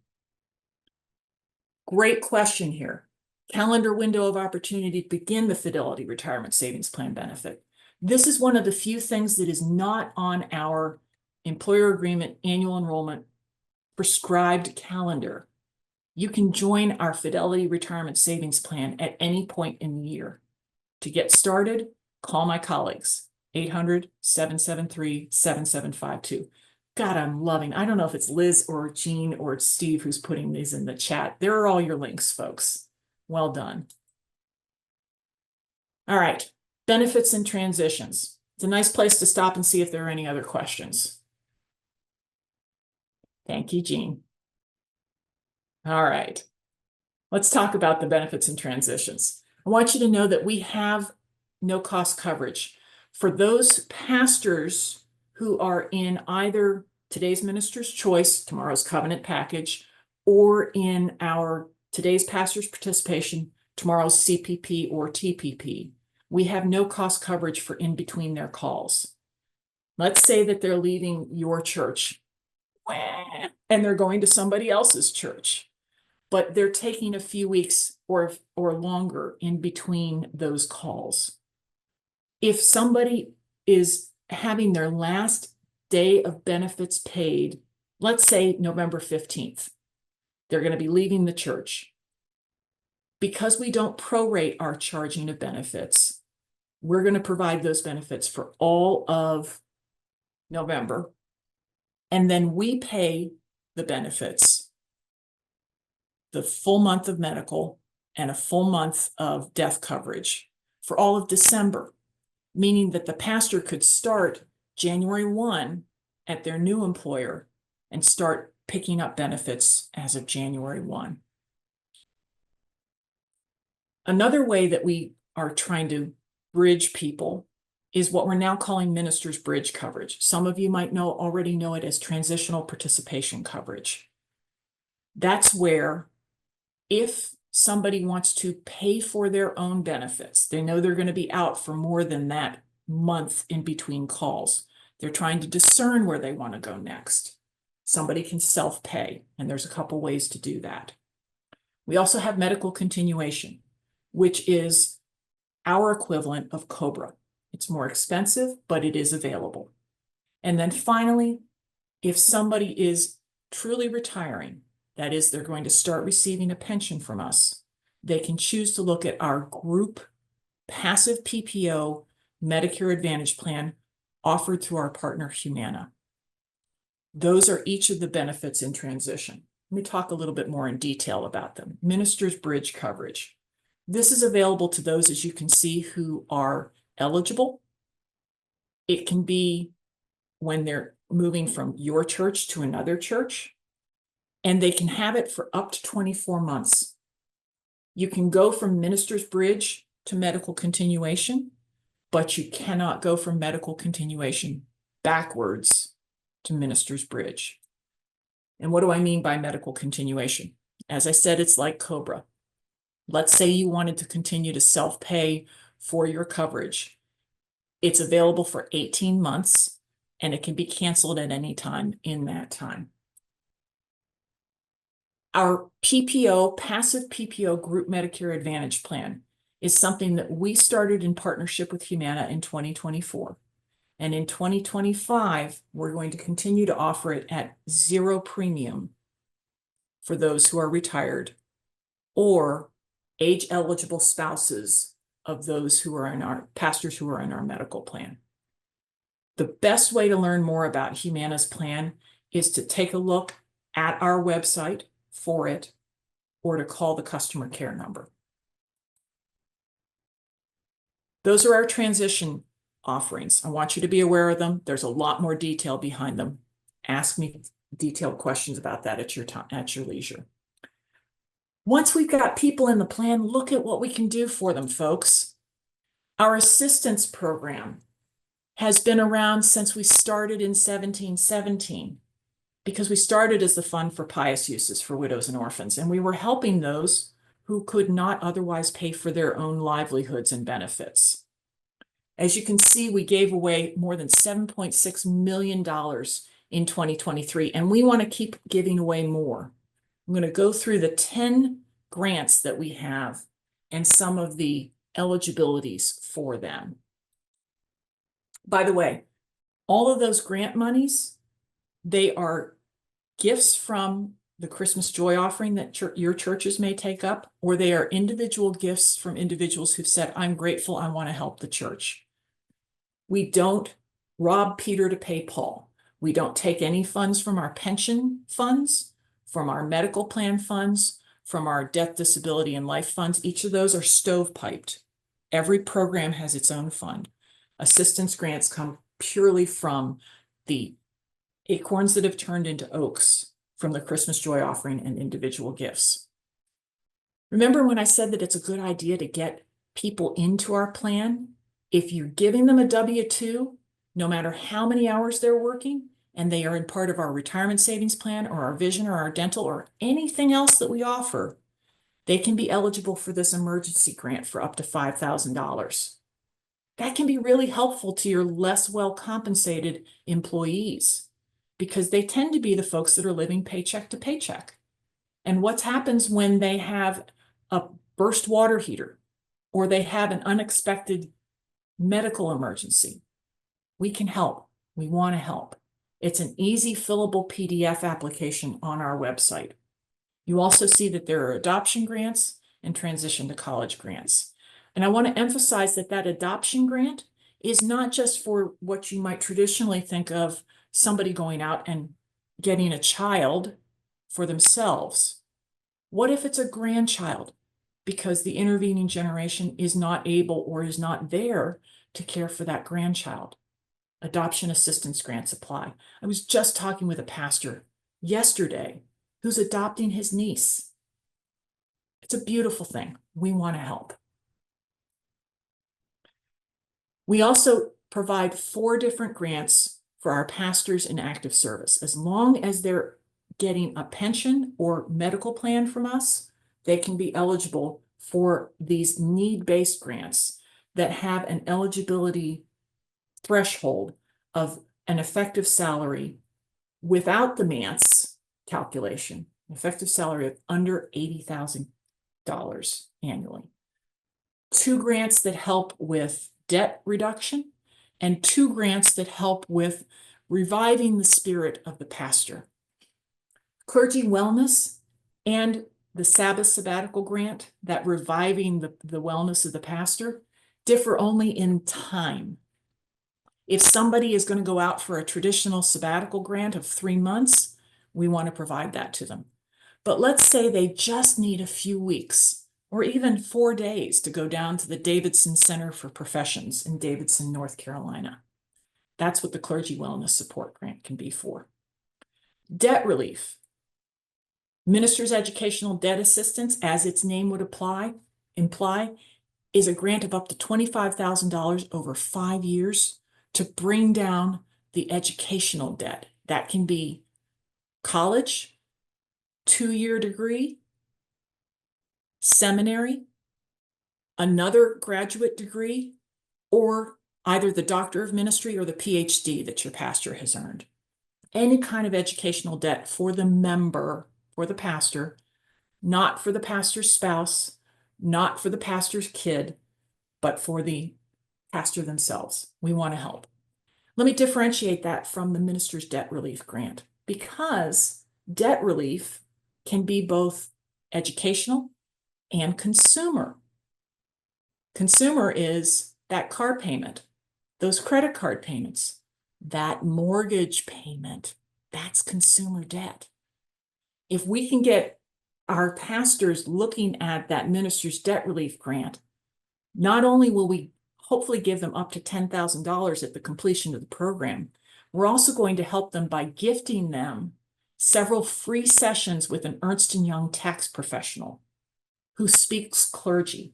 Great question here. Calendar window of opportunity to begin the Fidelity Retirement Savings Plan benefit. This is one of the few things that is not on our employer agreement annual enrollment prescribed calendar. You can join our Fidelity Retirement Savings Plan at any point in the year. To get started, call my colleagues, 800-773-7752. God, I'm loving, I don't know if it's Liz or Jean or Steve who's putting these in the chat. There are all your links, folks. Well done. All right, benefits and transitions. It's a nice place to stop and see if there are any other questions. Thank you, Jean. All right, let's talk about the benefits and transitions. I want you to know that we have no cost coverage for those pastors who are in either today's Minister's Choice, tomorrow's Covenant package, or in our today's Pastor's Participation, tomorrow's CPP or TPP. We have no cost coverage for in between their calls. Let's say that they're leaving your church and they're going to somebody else's church, but they're taking a few weeks or longer in between those calls. If somebody is having their last day of benefits paid, let's say November 15th, they're going to be leaving the church. Because we don't prorate our charging of benefits, we're going to provide those benefits for all of November. And then we pay the benefits, the full month of medical and a full month of death coverage for all of December, meaning that the pastor could start January 1 at their new employer and start picking up benefits as of January 1. Another way that we are trying to bridge people is what we're now calling minister's bridge coverage. Some of you might already know it as transitional participation coverage. That's where if somebody wants to pay for their own benefits, they know they're going to be out for more than that month in between calls. They're trying to discern where they want to go next. Somebody can self-pay, and there's a couple ways to do that. We also have medical continuation, which is our equivalent of COBRA. It's more expensive, but it is available. And then finally, if somebody is truly retiring, that is, they're going to start receiving a pension from us, they can choose to look at our group passive PPO Medicare Advantage plan offered through our partner Humana. Those are each of the benefits in transition. Let me talk a little bit more in detail about them. Minister's bridge coverage. This is available to those, as you can see, who are eligible. It can be when they're moving from your church to another church, and they can have it for up to 24 months. You can go from minister's bridge to medical continuation, but you cannot go from medical continuation backwards to minister's bridge. And what do I mean by medical continuation? As I said, it's like COBRA. Let's say you wanted to continue to self-pay for your coverage. It's available for 18 months, and it can be canceled at any time in that time. Our PPO, passive PPO Group Medicare Advantage plan is something that we started in partnership with Humana in 2024. And in 2025, we're going to continue to offer it at zero premium for those who are retired or age-eligible spouses of those who are in our pastors who are in our medical plan. The best way to learn more about Humana's plan is to take a look at our website for it or to call the customer care number. Those are our transition offerings. I want you to be aware of them. There's a lot more detail behind them. Ask me detailed questions about that at your time, at your leisure. Once we've got people in the plan, look at what we can do for them, folks. Our assistance program has been around since we started in 1717, because we started as the Fund for Pious Uses for Widows and Orphans, and we were helping those who could not otherwise pay for their own livelihoods and benefits. As you can see, we gave away more than $7.6 million in 2023, and we want to keep giving away more. I'm going to go through the 10 grants that we have and some of the eligibilities for them. By the way, all of those grant monies, they are gifts from the Christmas Joy offering that your churches may take up, or they are individual gifts from individuals who've said, I'm grateful, I want to help the church. We don't rob Peter to pay Paul. We don't take any funds from our pension funds, from our medical plan funds, from our death, disability, and life funds. Each of those are stovepiped. Every program has its own fund. Assistance grants come purely from the acorns that have turned into oaks from the Christmas Joy offering and individual gifts. Remember when I said that it's a good idea to get people into our plan? If you're giving them a W-2, no matter how many hours they're working, and they are in part of our retirement savings plan or our vision or our dental or anything else that we offer, they can be eligible for this emergency grant for up to $5,000. That can be really helpful to your less well-compensated employees because they tend to be the folks that are living paycheck to paycheck. And what happens when they have a burst water heater or they have an unexpected medical emergency. We can help. We want to help. It's an easy fillable PDF application on our website. You also see that there are adoption grants and transition to college grants. And I want to emphasize that that adoption grant is not just for what you might traditionally think of somebody going out and getting a child for themselves. What if it's a grandchild because the intervening generation is not able or is not there to care for that grandchild? Adoption assistance grants apply. I was just talking with a pastor yesterday who's adopting his niece. It's a beautiful thing. We want to help. We also provide 4 different grants for our pastors in active service. As long as they're getting a pension or medical plan from us, they can be eligible for these need-based grants that have an eligibility threshold of an effective salary without the MANCE calculation, an effective salary of under $80,000 annually. 2 grants that help with debt reduction, and 2 grants that help with reviving the spirit of the pastor. Clergy wellness and the Sabbath sabbatical grant, that reviving the wellness of the pastor, differ only in time. If somebody is going to go out for a traditional sabbatical grant of 3 months, we want to provide that to them. But let's say they just need a few weeks or even 4 days to go down to the Davidson Center for Professions in Davidson, North Carolina. That's what the Clergy Wellness Support Grant can be for. Debt relief. Minister's Educational Debt Assistance, as its name would imply, is a grant of up to $25,000 over 5 years to bring down the educational debt. That can be college, 2-year degree, seminary, another graduate degree, or either the Doctor of Ministry or the PhD that your pastor has earned. Any kind of educational debt for the member, for the pastor, not for the pastor's spouse, not for the pastor's kid, but for the pastor themselves. We want to help. Let me differentiate that from the minister's debt relief grant, because debt relief can be both educational and consumer. Consumer is that car payment, those credit card payments, that mortgage payment. That's consumer debt. If we can get our pastors looking at that minister's debt relief grant, not only will we hopefully give them up to $10,000 at the completion of the program, we're also going to help them by gifting them several free sessions with an Ernst & Young tax professional who speaks clergy.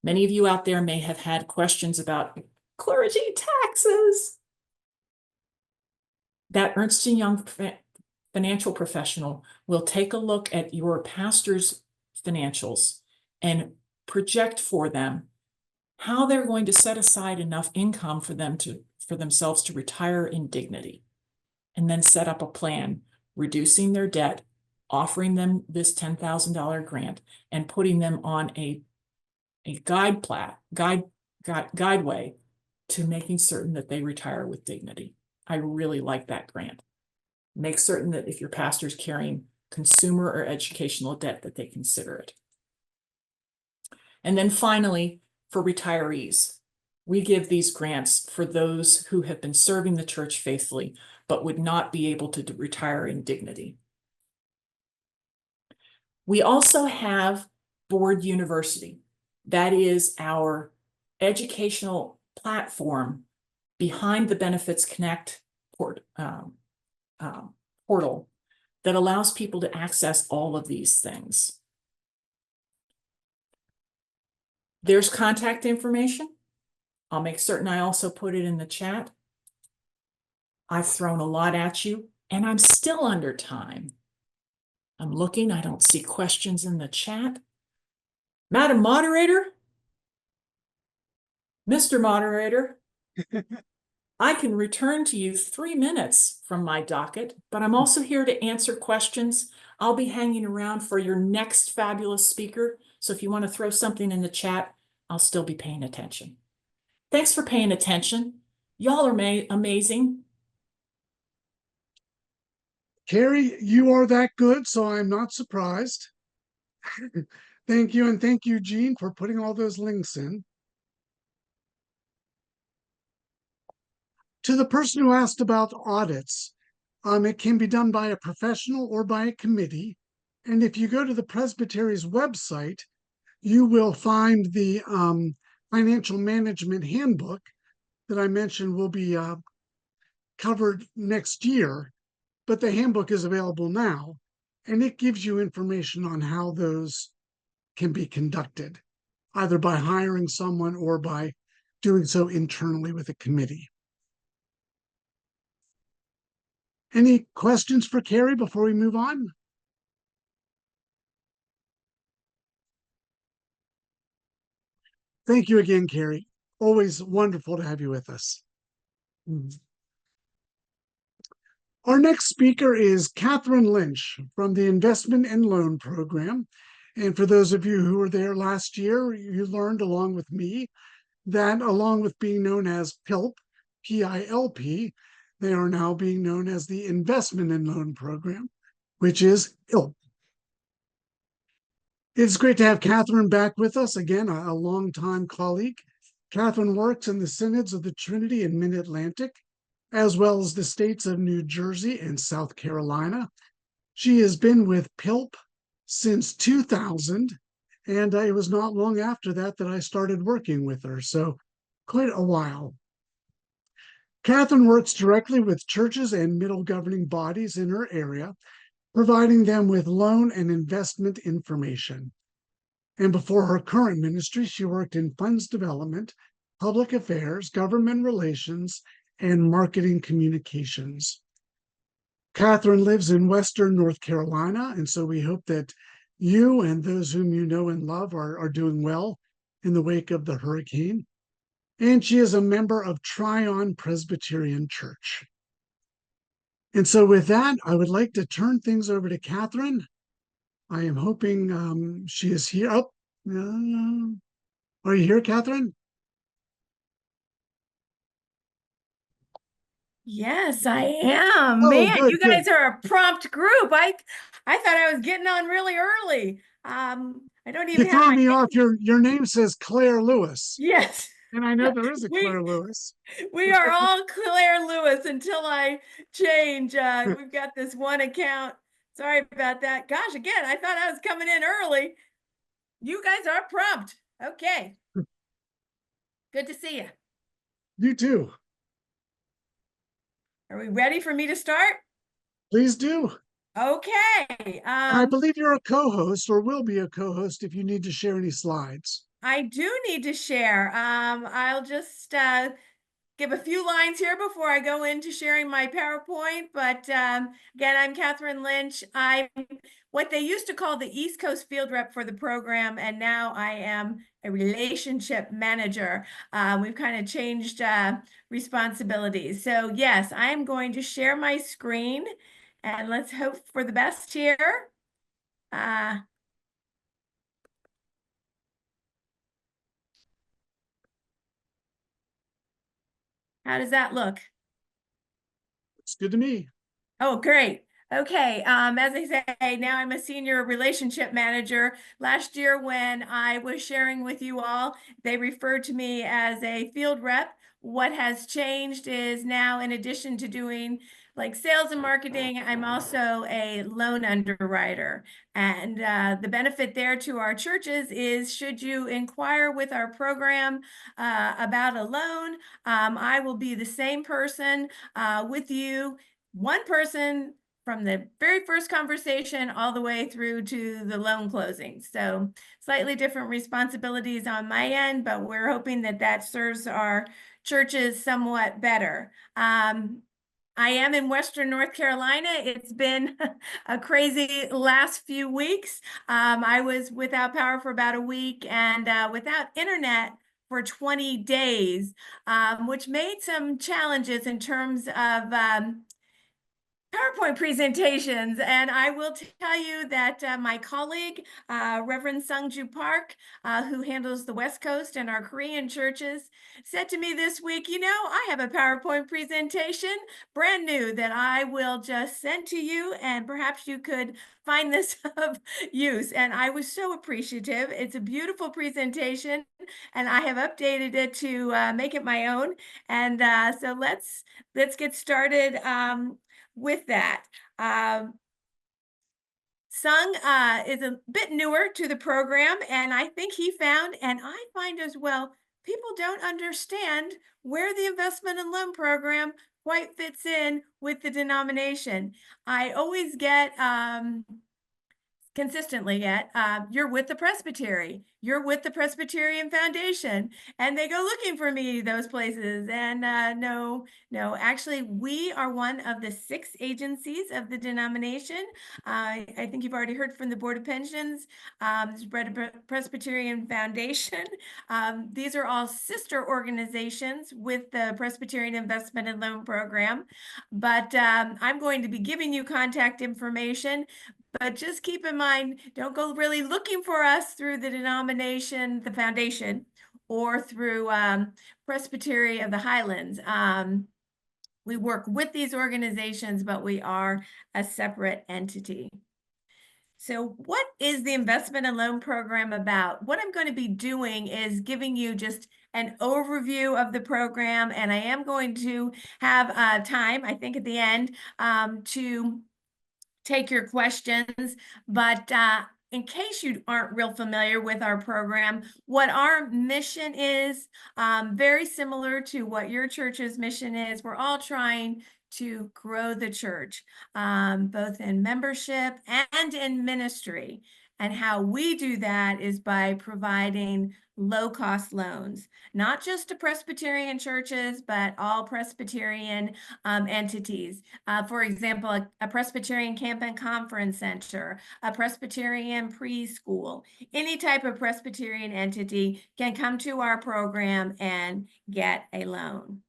Many of you out there may have had questions about clergy taxes. That Ernst & Young financial professional will take a look at your pastor's financials and project for them how they're going to set aside enough income for themselves to retire in dignity, and then set up a plan, reducing their debt, offering them this $10,000 grant, and putting them on a guideway to making certain that they retire with dignity. I really like that grant. Make certain that if your pastor's carrying consumer or educational debt, that they consider it. And then finally, for retirees, we give these grants for those who have been serving the church faithfully, but would not be able to retire in dignity. We also have Board University. That is our educational platform behind the Benefits Connect portal that allows people to access all of these things. There's contact information. I'll make certain I also put it in the chat. I've thrown a lot at you, and I'm still under time. I'm looking, I don't see questions in the chat. Madam Moderator, Mr. Moderator, I can return to you 3 minutes from my docket, but I'm also here to answer questions. I'll be hanging around for your next fabulous speaker. So if you want to throw something in the chat, I'll still be paying attention. Thanks for paying attention. Y'all are amazing. Carrie, you are that good, so I'm not surprised. Thank you, and thank you, Jean, for putting all those links in. To the person who asked about audits, it can be done by a professional or by a committee. And if you go to the Presbytery's website, you will find the financial management handbook that I mentioned will be covered next year. But the handbook is available now, and it gives you information on how those can be conducted, either by hiring someone or by doing so internally with a committee. Any questions for Carrie before we move on? Thank you again, Carrie. Always wonderful to have you with us. Our next speaker is Catherine Lynch from the Investment and Loan Program. And for those of you who were there last year, you learned along with me that along with being known as PILP, P-I-L-P, they are now being known as the Investment and Loan Program, which is ILP. It's great to have Catherine back with us again, a longtime colleague. Catherine works in the synods of the Trinity and Mid-Atlantic, as well as the states of New Jersey and South Carolina. She has been with PILP since 2000, and it was not long after that that I started working with her, so quite a while. Catherine works directly with churches and middle governing bodies in her area, providing them with loan and investment information. And before her current ministry, she worked in funds development, public affairs, government relations, and marketing communications. Catherine lives in Western North Carolina, and so we hope that you and those whom you know and love are doing well in the wake of the hurricane. And she is a member of Tryon Presbyterian Church. And so with that, I would like to turn things over to Catherine. I am hoping she is here. Oh, are you here, Catherine? Yes, I am. Oh, Man, good, you good. guys are a prompt group. I thought I was getting on really early. I don't You even have throw my me off. Your name says Claire Lewis, Yes. and I know there is a We Claire Lewis. we are all Claire Lewis until I change. We've got this one account. Sorry about that. Gosh, again, I thought I was coming in early. You guys are prompt. Okay. Good to see you. You too. Are we ready for me to start? Please do. Okay. I believe you're a co-host or will be a co-host if you need to share any slides. I do need to share. I'll just give a few lines here before I go into sharing my PowerPoint. But again, I'm Catherine Lynch. I'm what they used to call the East Coast field rep for the program, and now I am a relationship manager. We've kind of changed responsibilities. So yes, I am going to share my screen, and let's hope for the best here. How does that look? It's good to me. Oh, great. Okay. As I say, now I'm a senior relationship manager. Last year, when I was sharing with you all, they referred to me as a field rep. What has changed is now, in addition to doing like sales and marketing, I'm also a loan underwriter. And the benefit there to our churches is should you inquire with our program about a loan, I will be the same person with you, one person from the very first conversation all the way through to the loan closing. So slightly different responsibilities on my end, but we're hoping that that serves our churches somewhat better. I am in Western North Carolina. It's been a crazy last few weeks. I was without power for about a week and without internet for 20 days, which made some challenges in terms of PowerPoint presentations, and I will tell you that my colleague, Reverend Sungju Park, who handles the West Coast and our Korean churches, said to me this week, you know, I have a PowerPoint presentation, brand new, that I will just send to you, and perhaps you could find this of use. And I was so appreciative. It's a beautiful presentation, and I have updated it to make it my own. And so let's get started. With that. Sung is a bit newer to the program, and I think he found, and I find as well, people don't understand where the investment and loan program quite fits in with the denomination. I always get consistently you're with the Presbytery, you're with the Presbyterian Foundation, and they go looking for me those places. And no, actually, we are one of the 6 agencies of the denomination. I think you've already heard from the Board of Pensions, Presbyterian Foundation. These are all sister organizations with the Presbyterian Investment and Loan Program. But I'm going to be giving you contact information. But just keep in mind, don't go really looking for us through the denomination, the foundation, or through Presbytery of the Highlands. We work with these organizations, but we are a separate entity. So what is the investment and loan program about? What I'm going to be doing is giving you just an overview of the program, and I am going to have time, I think at the end, to take your questions. But in case you aren't real familiar with our program, what our mission is, very similar to what your church's mission is. We're all trying to grow the church, both in membership and in ministry. And how we do that is by providing low-cost loans, not just to Presbyterian churches, but all Presbyterian entities. For example, a Presbyterian Camp and Conference Center, a Presbyterian preschool, any type of Presbyterian entity can come to our program and get a loan.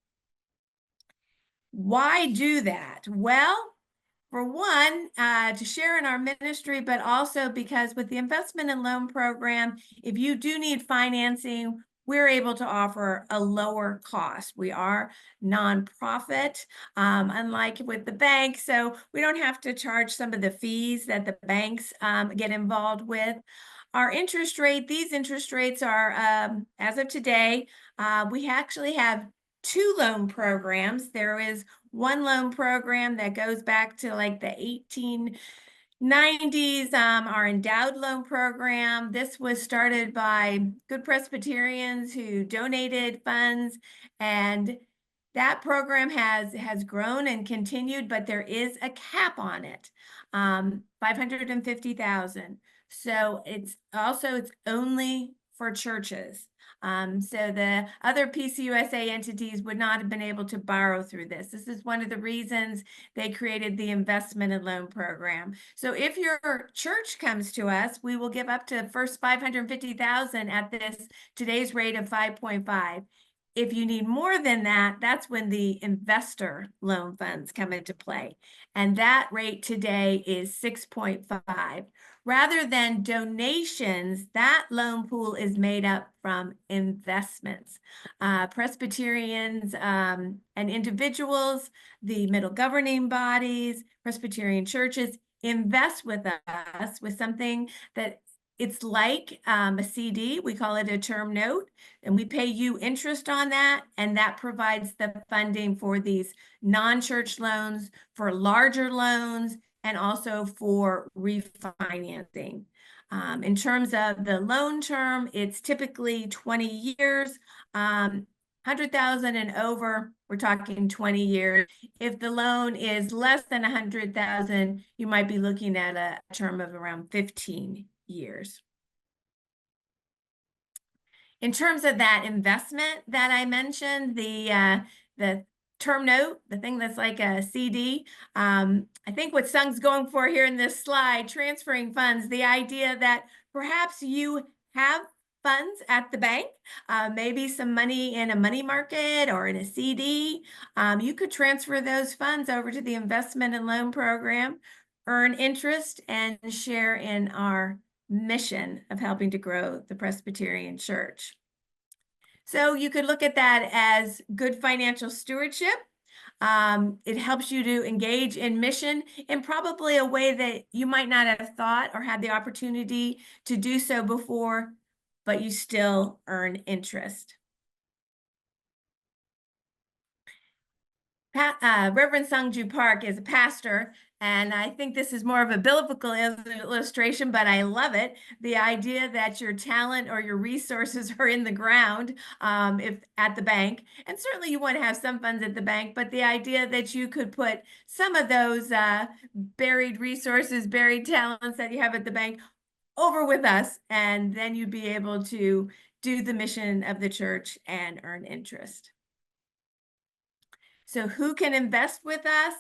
Why do that? Well, for one, to share in our ministry, but also because with the investment and loan program, if you do need financing, we're able to offer a lower cost. We are nonprofit, unlike with the bank, so we don't have to charge some of the fees that the banks get involved with. Our interest rate, these interest rates are, as of today, we actually have 2 loan programs. There is one loan program that goes back to like the 1890s, our endowed loan program. This was started by good Presbyterians who donated funds, and that program has grown and continued, but there is a cap on it, $550,000. So it's only for churches. So the other PCUSA entities would not have been able to borrow through this. This is one of the reasons they created the investment and loan program. So if your church comes to us, we will give up to first $550,000 at today's rate of 5.5. If you need more than that, that's when the investor loan funds come into play. And that rate today is 6.5. Rather than donations, that loan pool is made up from investments. Presbyterians and individuals, the middle governing bodies, Presbyterian churches invest with us with something that it's like a CD. We call it a term note, and we pay you interest on that, and that provides the funding for these non-church loans, for larger loans, and also for refinancing. In terms of the loan term, it's typically 20 years, 100,000 and over, we're talking 20 years. If the loan is less than 100,000, you might be looking at a term of around 15 years. In terms of that investment that I mentioned, the term note, the thing that's like a CD, I think what Sung's going for here in this slide, transferring funds, the idea that perhaps you have funds at the bank, maybe some money in a money market or in a CD. You could transfer those funds over to the investment and loan program, earn interest, and share in our mission of helping to grow the Presbyterian Church. So you could look at that as good financial stewardship. It helps you to engage in mission in probably a way that you might not have thought or had the opportunity to do so before, but you still earn interest. Reverend Sungju Park is a pastor, and I think this is more of a biblical illustration, but I love it. The idea that your talent or your resources are in the ground, if at the bank, and certainly you want to have some funds at the bank, but the idea that you could put some of those buried resources, buried talents that you have at the bank over with us, and then you'd be able to do the mission of the church and earn interest. So who can invest with us?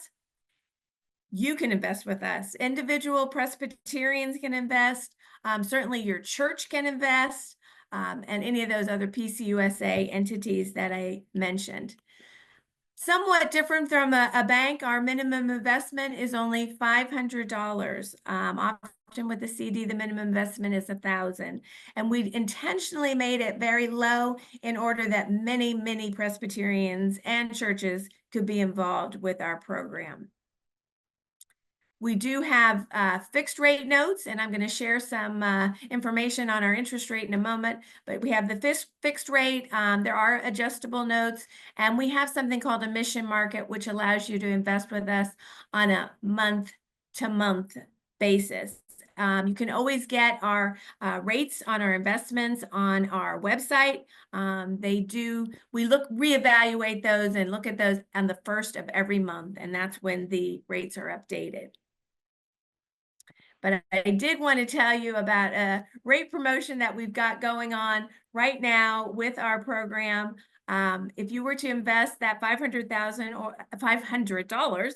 You can invest with us. Individual Presbyterians can invest. Certainly your church can invest, and any of those other PCUSA entities that I mentioned. Somewhat different from a bank, our minimum investment is only $500. Often with the CD, the minimum investment is $1,000. And we intentionally made it very low in order that many, many Presbyterians and churches could be involved with our program. We do have fixed rate notes, and I'm going to share some information on our interest rate in a moment, but we have the fixed rate. There are adjustable notes, and we have something called a mission market, which allows you to invest with us on a month-to-month basis. You can always get our rates on our investments on our website. We reevaluate those and look at those on the first of every month, and that's when the rates are updated. But I did want to tell you about a rate promotion that we've got going on right now with our program. If you were to invest that $500,000 or $500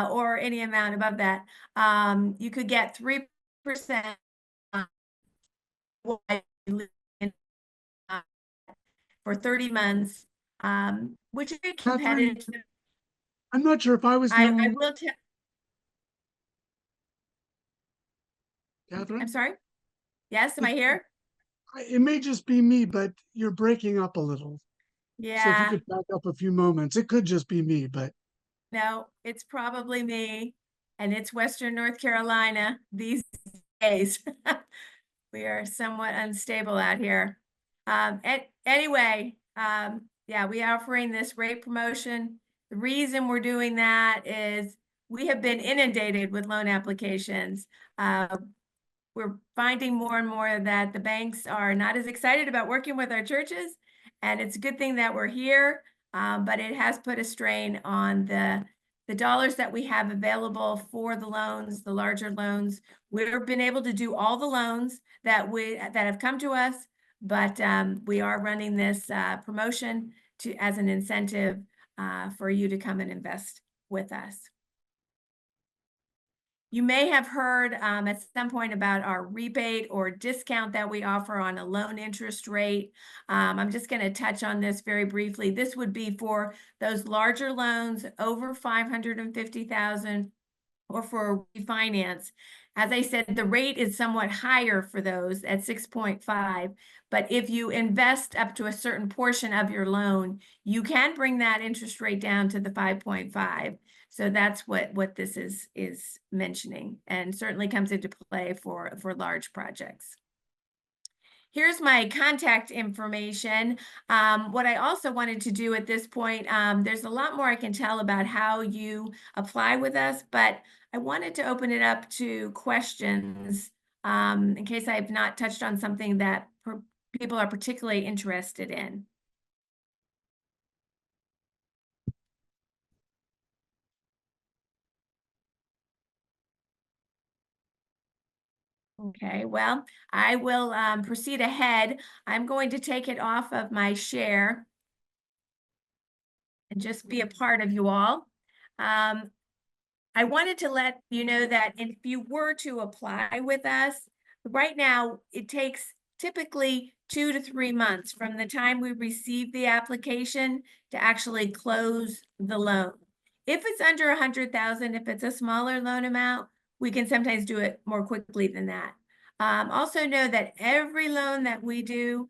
or any amount above that, you could get 3% for 30 months, which is competitive. Catherine, I'm not sure if I was the I only will tell. Catherine. I'm sorry. Yes, am I here? It may just be me, but you're breaking up a little. So if you Yeah. could back up a few moments, it could just be me, but No, it's probably me, and it's Western North Carolina these days. We are somewhat unstable out here. Anyway, yeah, we are offering this rate promotion. The reason we're doing that is we have been inundated with loan applications. We're finding more and more that the banks are not as excited about working with our churches, and it's a good thing that we're here, but it has put a strain on the dollars that we have available for the loans, the larger loans. We've been able to do all the loans that have come to us, but we are running this promotion as an incentive for you to come and invest with us. You may have heard at some point about our rebate or discount that we offer on a loan interest rate. I'm just going to touch on this very briefly. This would be for those larger loans over $550,000 or for refinance. As I said, the rate is somewhat higher for those at 6.5, but if you invest up to a certain portion of your loan, you can bring that interest rate down to the 5.5. So that's what this is mentioning, and certainly comes into play for large projects. Here's my contact information. What I also wanted to do at this point, there's a lot more I can tell about how you apply with us, but I wanted to open it up to questions in case I have not touched on something that people are particularly interested in. Okay, well, I will proceed ahead. I'm going to take it off of my share and just be a part of you all. I wanted to let you know that if you were to apply with us, right now it takes typically 2 to 3 months from the time we receive the application to actually close the loan. If it's under 100,000, if it's a smaller loan amount, we can sometimes do it more quickly than that. Also know that every loan that we do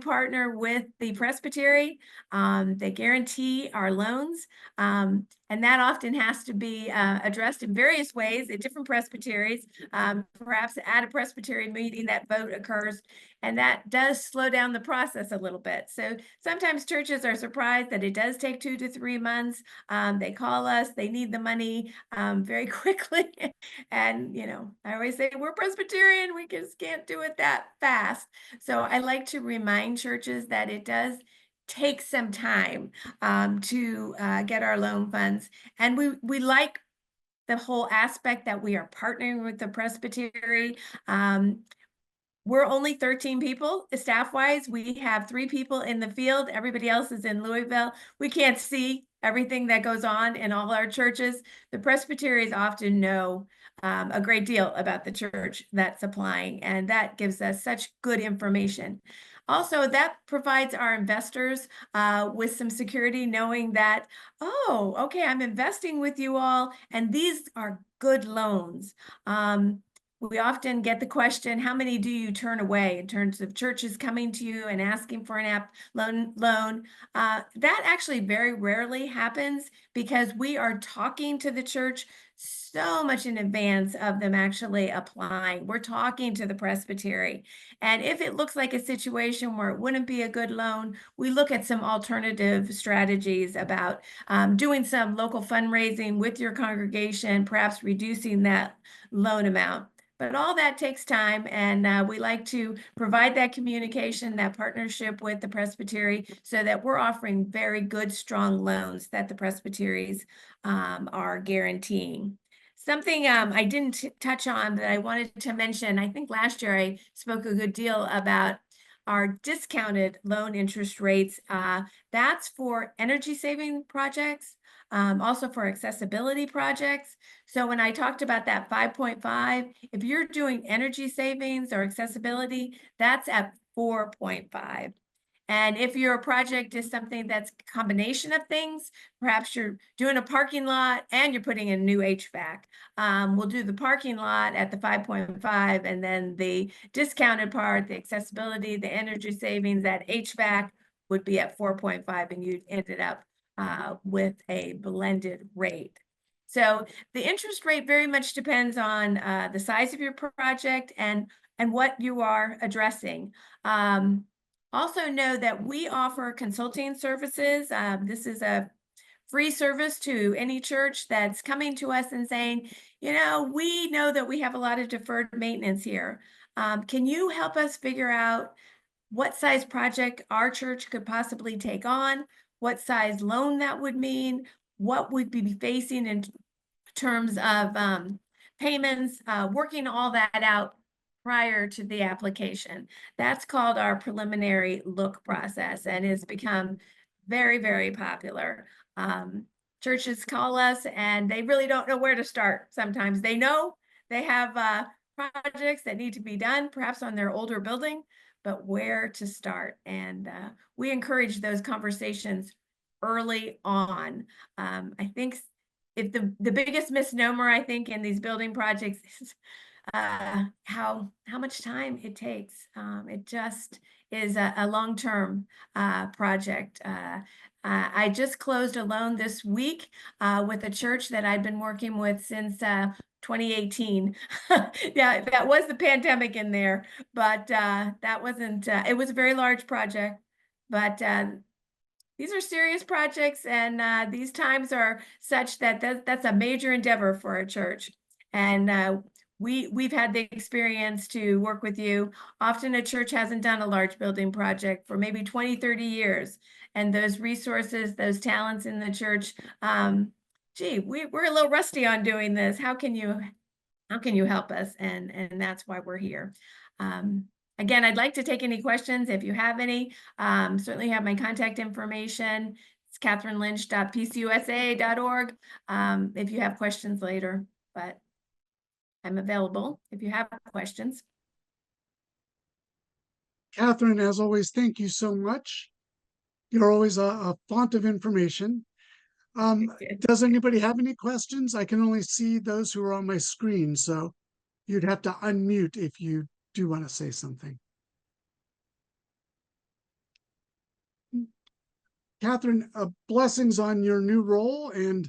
partner with the presbytery. They guarantee our loans. And that often has to be addressed in various ways at different presbyteries. Perhaps at a presbytery meeting, that vote occurs, and that does slow down the process a little bit. So sometimes churches are surprised that it does take 2 to 3 months. They call us, they need the money very quickly. And, I always say, we're Presbyterian, we just can't do it that fast. So I like to remind churches that it does take some time to get our loan funds. And we like the whole aspect that we are partnering with the presbytery. We're only 13 people staff-wise. We have 3 people in the field. Everybody else is in Louisville. We can't see everything that goes on in all our churches. The presbyteries often know a great deal about the church that's applying, and that gives us such good information. Also, that provides our investors with some security, knowing that, oh, okay, I'm investing with you all, and these are good loans. We often get the question, how many do you turn away in terms of churches coming to you and asking for an loan? That actually very rarely happens because we are talking to the church so much in advance of them actually applying. We're talking to the presbytery. And if it looks like a situation where it wouldn't be a good loan, we look at some alternative strategies about doing some local fundraising with your congregation, perhaps reducing that loan amount. But all that takes time, and we like to provide that communication, that partnership with the presbytery, so that we're offering very good, strong loans that the presbyteries are guaranteeing. Something I didn't touch on that I wanted to mention, I think last year I spoke a good deal about our discounted loan interest rates. That's for energy saving projects, also for accessibility projects. So when I talked about that 5.5, if you're doing energy savings or accessibility, that's at 4.5. And if your project is something that's a combination of things, perhaps you're doing a parking lot and you're putting in new HVAC. We'll do the parking lot at the 5.5, and then the discounted part, the accessibility, the energy savings, that HVAC would be at 4.5, and you ended up with a blended rate. So the interest rate very much depends on the size of your project and what you are addressing. Also know that we offer consulting services. This is a free service to any church that's coming to us and saying, we know that we have a lot of deferred maintenance here. Can you help us figure out what size project our church could possibly take on, what size loan that would mean, what we'd be facing in terms of payments, working all that out prior to the application. That's called our preliminary look process, and has become very, very popular. Churches call us and they really don't know where to start. Sometimes they know they have projects that need to be done, perhaps on their older building, but where to start. And we encourage those conversations early on. I think if the biggest misnomer, I think, in these building projects is how much time it takes. It just is a long-term project. I just closed a loan this week with a church that I've been working with since 2018. Yeah, that was the pandemic in there, but that wasn't, it was a very large project, but these are serious projects, and these times are such that that's a major endeavor for a church. And we've had the experience to work with you. Often a church hasn't done a large building project for maybe 20, 30 years. And those resources, those talents in the church, we're a little rusty on doing this. How can you help us? And that's why we're here. Again, I'd like to take any questions if you have any. Certainly have my contact information. It's katherinelynch.pcusa.org if you have questions later, but I'm available if you have questions. Catherine, as always, thank you so much. You're always a font of information. Does anybody have any questions? I can only see those who are on my screen, so you'd have to unmute if you do want to say something. Catherine, blessings on your new role, and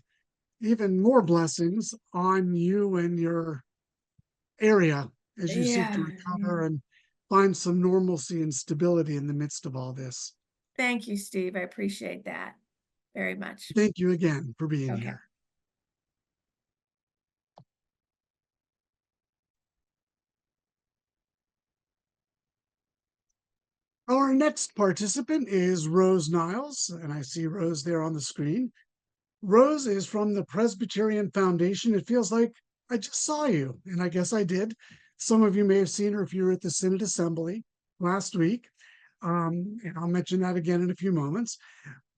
even more blessings on you and your area as you seek to Yeah. recover and find some normalcy and stability in the midst of all this. Thank you, Steve. I appreciate that very much. Thank you again for being Okay. here. Our next participant is Rose Niles, and I see Rose there on the screen. Rose is from the Presbyterian Foundation. It feels like I just saw you, and I guess I did. Some of you may have seen her if you were at the Synod Assembly last week, and I'll mention that again in a few moments.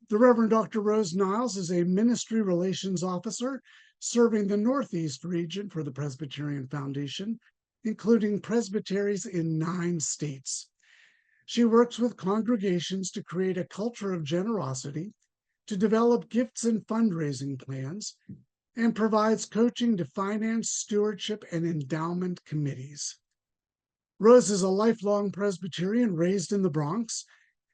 The Reverend Dr. Rose Niles is a ministry relations officer serving the Northeast region for the Presbyterian Foundation, including presbyteries in 9 states. She works with congregations to create a culture of generosity, to develop gifts and fundraising plans, and provides coaching to finance, stewardship, and endowment committees. Rose is a lifelong Presbyterian raised in the Bronx,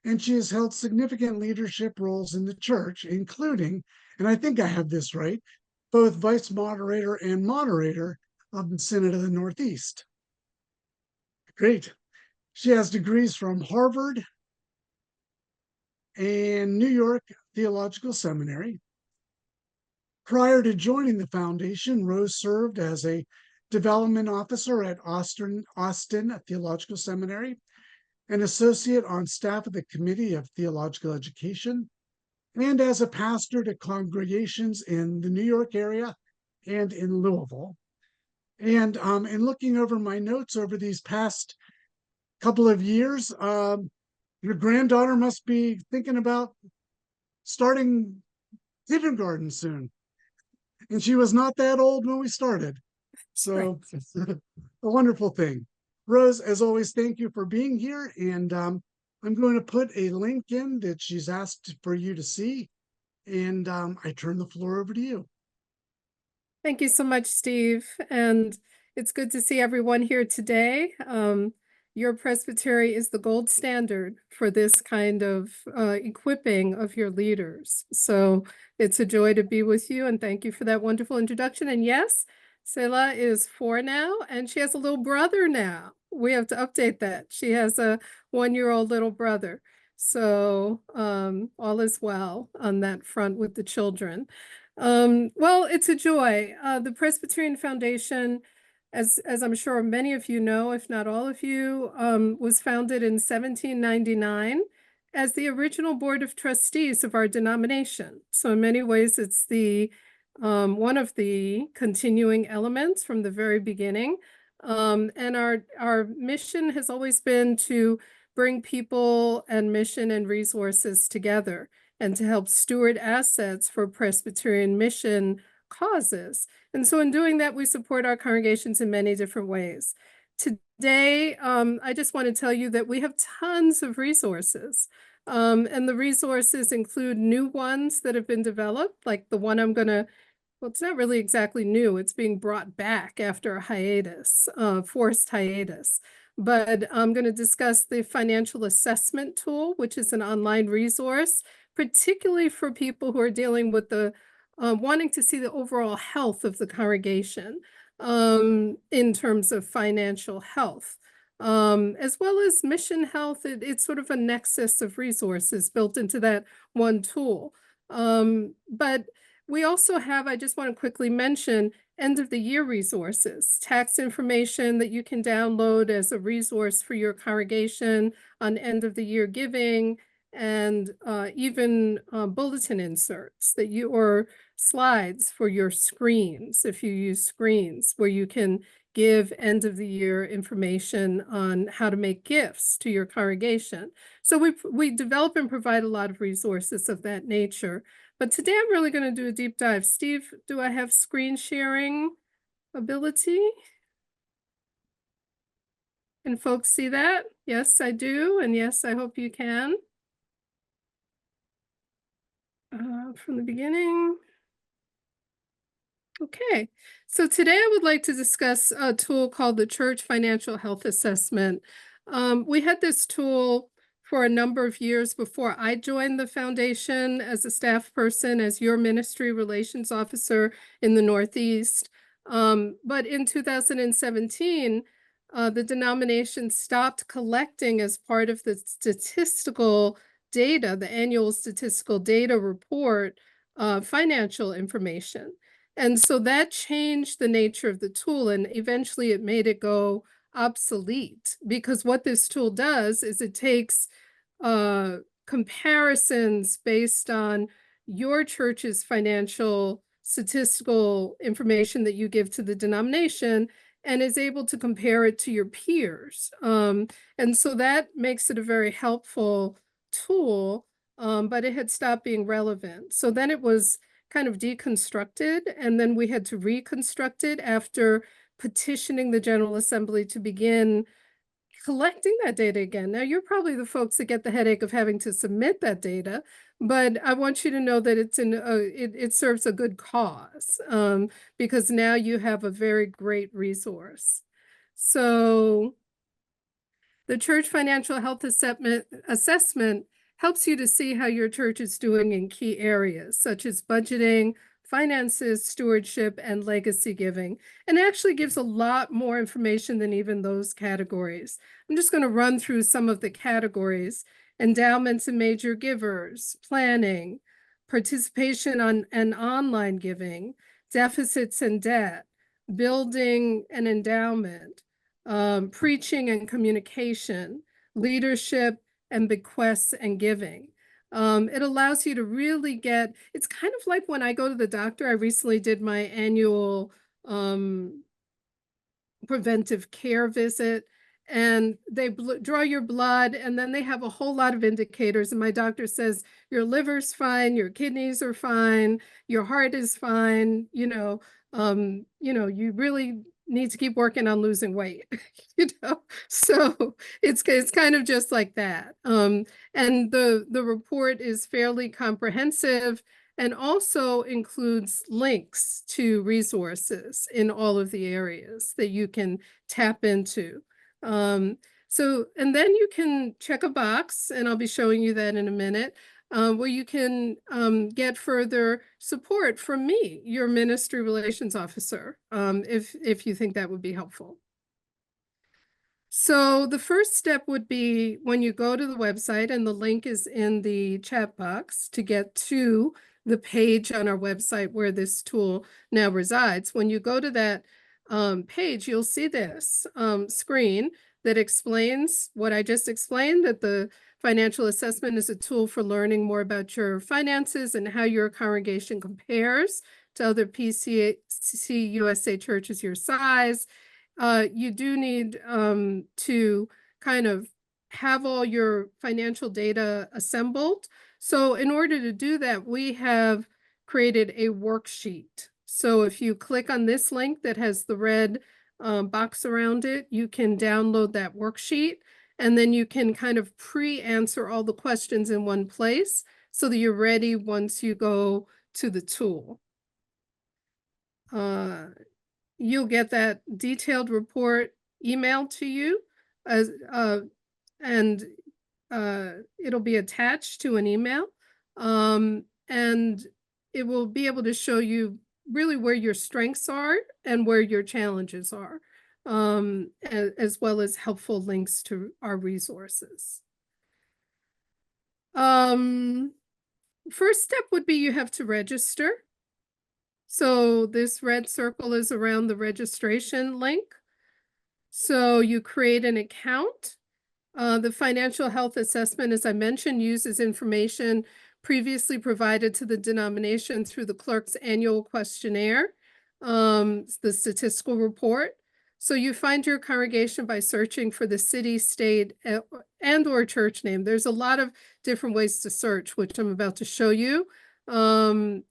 and she has held significant leadership roles in the church, including, and I think I have this right, both vice moderator and moderator of the Synod of the Northeast. Great. She has degrees from Harvard and New York Theological Seminary. Prior to joining the foundation, Rose served as a development officer at Austin Theological Seminary, an associate on staff of the Committee of Theological Education, and as a pastor to congregations in the New York area and in Louisville. And in looking over my notes over these past couple of years, your granddaughter must be thinking about starting kindergarten soon. And she was not that old when we started. So it's a wonderful thing. Rose, as always, thank you for being here. And I'm going to put a link in that she's asked for you to see. And I turn the floor over to you. Thank you so much, Steve. And it's good to see everyone here today. Your presbytery is the gold standard for this kind of equipping of your leaders. So it's a joy to be with you, and thank you for that wonderful introduction. And yes, Selah is 4 now, and she has a little brother now. We have to update that. She has a 1-year-old little brother. So all is well on that front with the children. Well, it's a joy. The Presbyterian Foundation, as I'm sure many of you know, if not all of you, was founded in 1799 as the original board of trustees of our denomination. So in many ways, it's the one of the continuing elements from the very beginning. And our mission has always been to bring people and mission and resources together and to help steward assets for Presbyterian mission causes. And so in doing that, we support our congregations in many different ways. Today, I just want to tell you that we have tons of resources. And the resources include new ones that have been developed, like the one I'm going to, well, it's not really exactly new. It's being brought back after a hiatus, forced hiatus. But I'm going to discuss the financial assessment tool, which is an online resource, particularly for people who are dealing with the wanting to see the overall health of the congregation in terms of financial health, as well as mission health. It's sort of a nexus of resources built into that one tool. But we also have, I just want to quickly mention, end of the year resources, tax information that you can download as a resource for your congregation on end of the year giving, and even bulletin inserts that you, or slides for your screens, if you use screens, where you can give end of the year information on how to make gifts to your congregation. So we develop and provide a lot of resources of that nature. But today I'm really going to do a deep dive. Steve, do I have screen sharing ability? Can folks see that? Yes, I do. And yes, I hope you can. From the beginning. Okay, so today I would like to discuss a tool called the Church Financial Health Assessment. We had this tool for a number of years before I joined the foundation as a staff person, as your ministry relations officer in the Northeast. But in 2017, the denomination stopped collecting as part of the statistical data, the annual statistical data report, financial information. And so that changed the nature of the tool, and eventually it made it go obsolete, because what this tool does is it takes comparisons based on your church's financial statistical information that you give to the denomination, and is able to compare it to your peers. And so that makes it a very helpful tool, but it had stopped being relevant. So then it was kind of deconstructed, and then we had to reconstruct it after petitioning the General Assembly to begin collecting that data again. Now, you're probably the folks that get the headache of having to submit that data, but I want you to know that it's it serves a good cause, because now you have a very great resource. So the Church Financial Health Assessment helps you to see how your church is doing in key areas, such as budgeting, finances, stewardship, and legacy giving, and actually gives a lot more information than even those categories. I'm just going to run through some of the categories: endowments and major givers, planning, participation on and online giving, deficits and debt, building and endowment, preaching and communication, leadership, and bequests and giving. It allows you to really get, it's kind of like when I go to the doctor. I recently did my annual preventive care visit, and they draw your blood, and then they have a whole lot of indicators. And my doctor says, your liver's fine, your kidneys are fine, your heart is fine, you you really need to keep working on losing weight, So it's kind of just like that. And the report is fairly comprehensive, and also includes links to resources in all of the areas that you can tap into. And then you can check a box, and I'll be showing you that in a minute, where you can get further support from me, your ministry relations officer, if you think that would be helpful. So the first step would be when you go to the website, and the link is in the chat box to get to the page on our website where this tool now resides. When you go to that page, you'll see this screen that explains what I just explained, that the financial assessment is a tool for learning more about your finances and how your congregation compares to other PCC USA churches your size. You do need to kind of have all your financial data assembled. So in order to do that, we have created a worksheet. So if you click on this link that has the red box around it, you can download that worksheet, and then you can kind of pre-answer all the questions in one place so that you're ready once you go to the tool. You'll get that detailed report emailed to you, and it'll be attached to an email, and it will be able to show you really where your strengths are and where your challenges are, as well as helpful links to our resources. First step would be you have to register. So this red circle is around the registration link. So you create an account. The financial health assessment, as I mentioned, uses information previously provided to the denomination through the clerk's annual questionnaire, the statistical report. So you find your congregation by searching for the city, state, and or church name. There's a lot of different ways to search, which I'm about to show you. And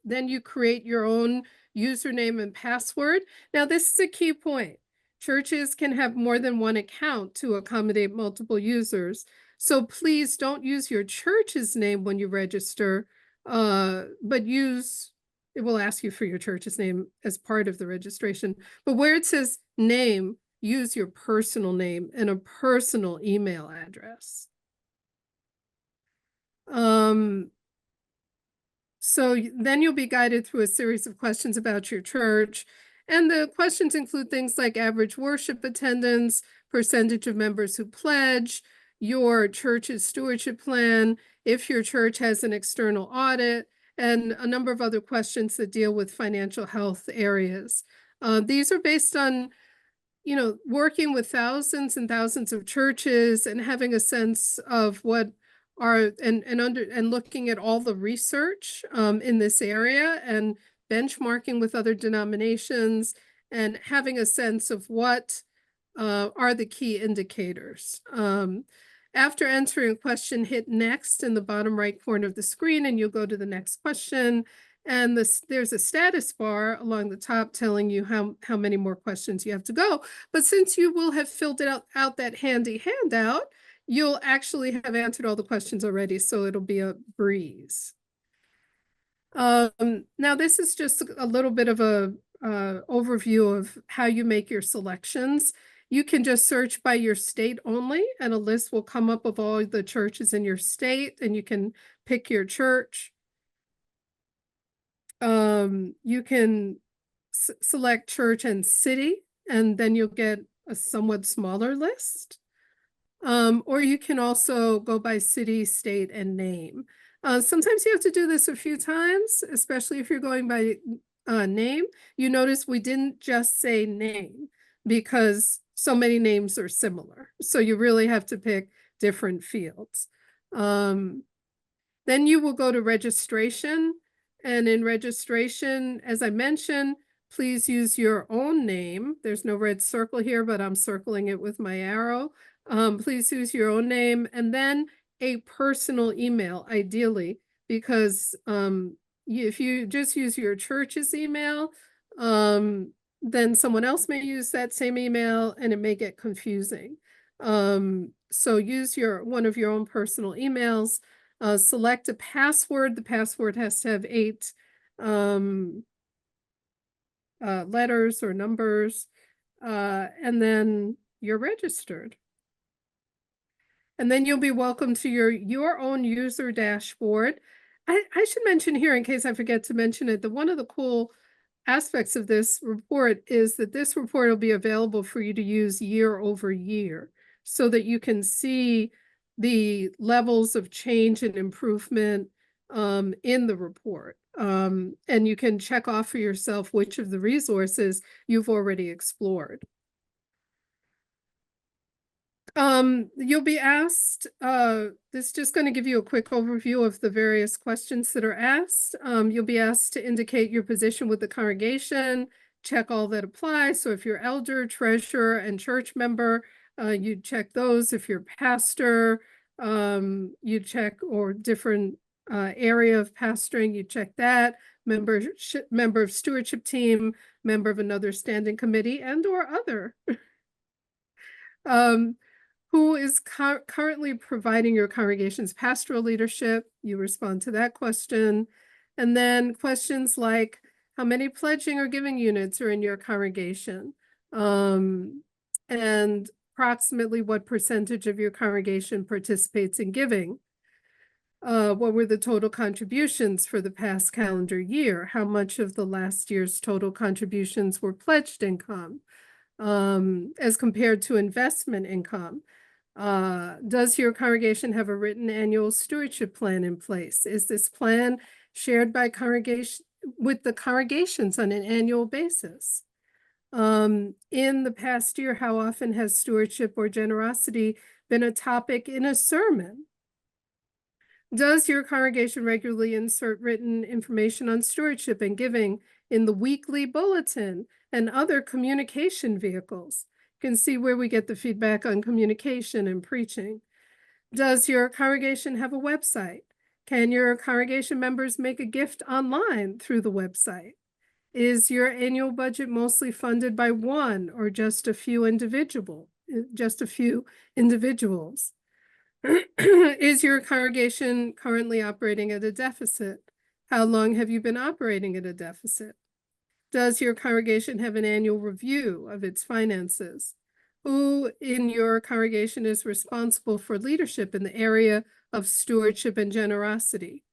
then you create your own username and password. Now, this is a key point. Churches can have more than one account to accommodate multiple users. So please don't use your church's name when you register, but it will ask you for your church's name as part of the registration. But where it says name, use your personal name and a personal email address. So then you'll be guided through a series of questions about your church. And the questions include things like average worship attendance, percentage of members who pledge, your church's stewardship plan, if your church has an external audit, and a number of other questions that deal with financial health areas. These are based on, working with thousands and thousands of churches and having a sense of what are and looking at all the research in this area and benchmarking with other denominations and having a sense of what are the key indicators. After answering a question, hit next in the bottom right corner of the screen and you'll go to the next question. And there's a status bar along the top telling you how many more questions you have to go. But since you will have filled out that handy handout, you'll actually have answered all the questions already, so it'll be a breeze. Now this is just a little bit of a overview of how you make your selections. You can just search by your state only, and a list will come up of all the churches in your state, and you can pick your church. You can select church and city, and then you'll get a somewhat smaller list. Or you can also go by city, state, and name. Sometimes you have to do this a few times, especially if you're going by name. You notice we didn't just say name because so many names are similar. So you really have to pick different fields. Then you will go to registration. And in registration, as I mentioned, please use your own name. There's no red circle here, but I'm circling it with my arrow. Please use your own name and then a personal email, ideally, because if you just use your church's email, then someone else may use that same email and it may get confusing. So use one of your own personal emails. Select a password. The password has to have 8 letters or numbers, and then you're registered. And then you'll be welcome to your own user dashboard. I should mention here, in case I forget to mention it, that one of the cool aspects of this report is that this report will be available for you to use year over year so that you can see the levels of change and improvement in the report. And you can check off for yourself which of the resources you've already explored. You'll be asked, this is just going to give you a quick overview of the various questions that are asked. You'll be asked to indicate your position with the congregation, check all that applies. So if you're elder, treasurer, and church member, you check those. If you're pastor, you check, or different area of pastoring, you check that. Member of stewardship team, member of another standing committee, and or other. Who is currently providing your congregation's pastoral leadership? You respond to that question. And then questions like, how many pledging or giving units are in your congregation? And approximately what percentage of your congregation participates in giving? What were the total contributions for the past calendar year? How much of the last year's total contributions were pledged income as compared to investment income? Does your congregation have a written annual stewardship plan in place? Is this plan shared by with the congregations on an annual basis? In the past year, how often has stewardship or generosity been a topic in a sermon? Does your congregation regularly insert written information on stewardship and giving in the weekly bulletin and other communication vehicles? You can see where we get the feedback on communication and preaching. Does your congregation have a website? Can your congregation members make a gift online through the website? Is your annual budget mostly funded by one or just a few individuals? Is your congregation currently operating at a deficit? How long have you been operating at a deficit? Does your congregation have an annual review of its finances? Who in your congregation is responsible for leadership in the area of stewardship and generosity?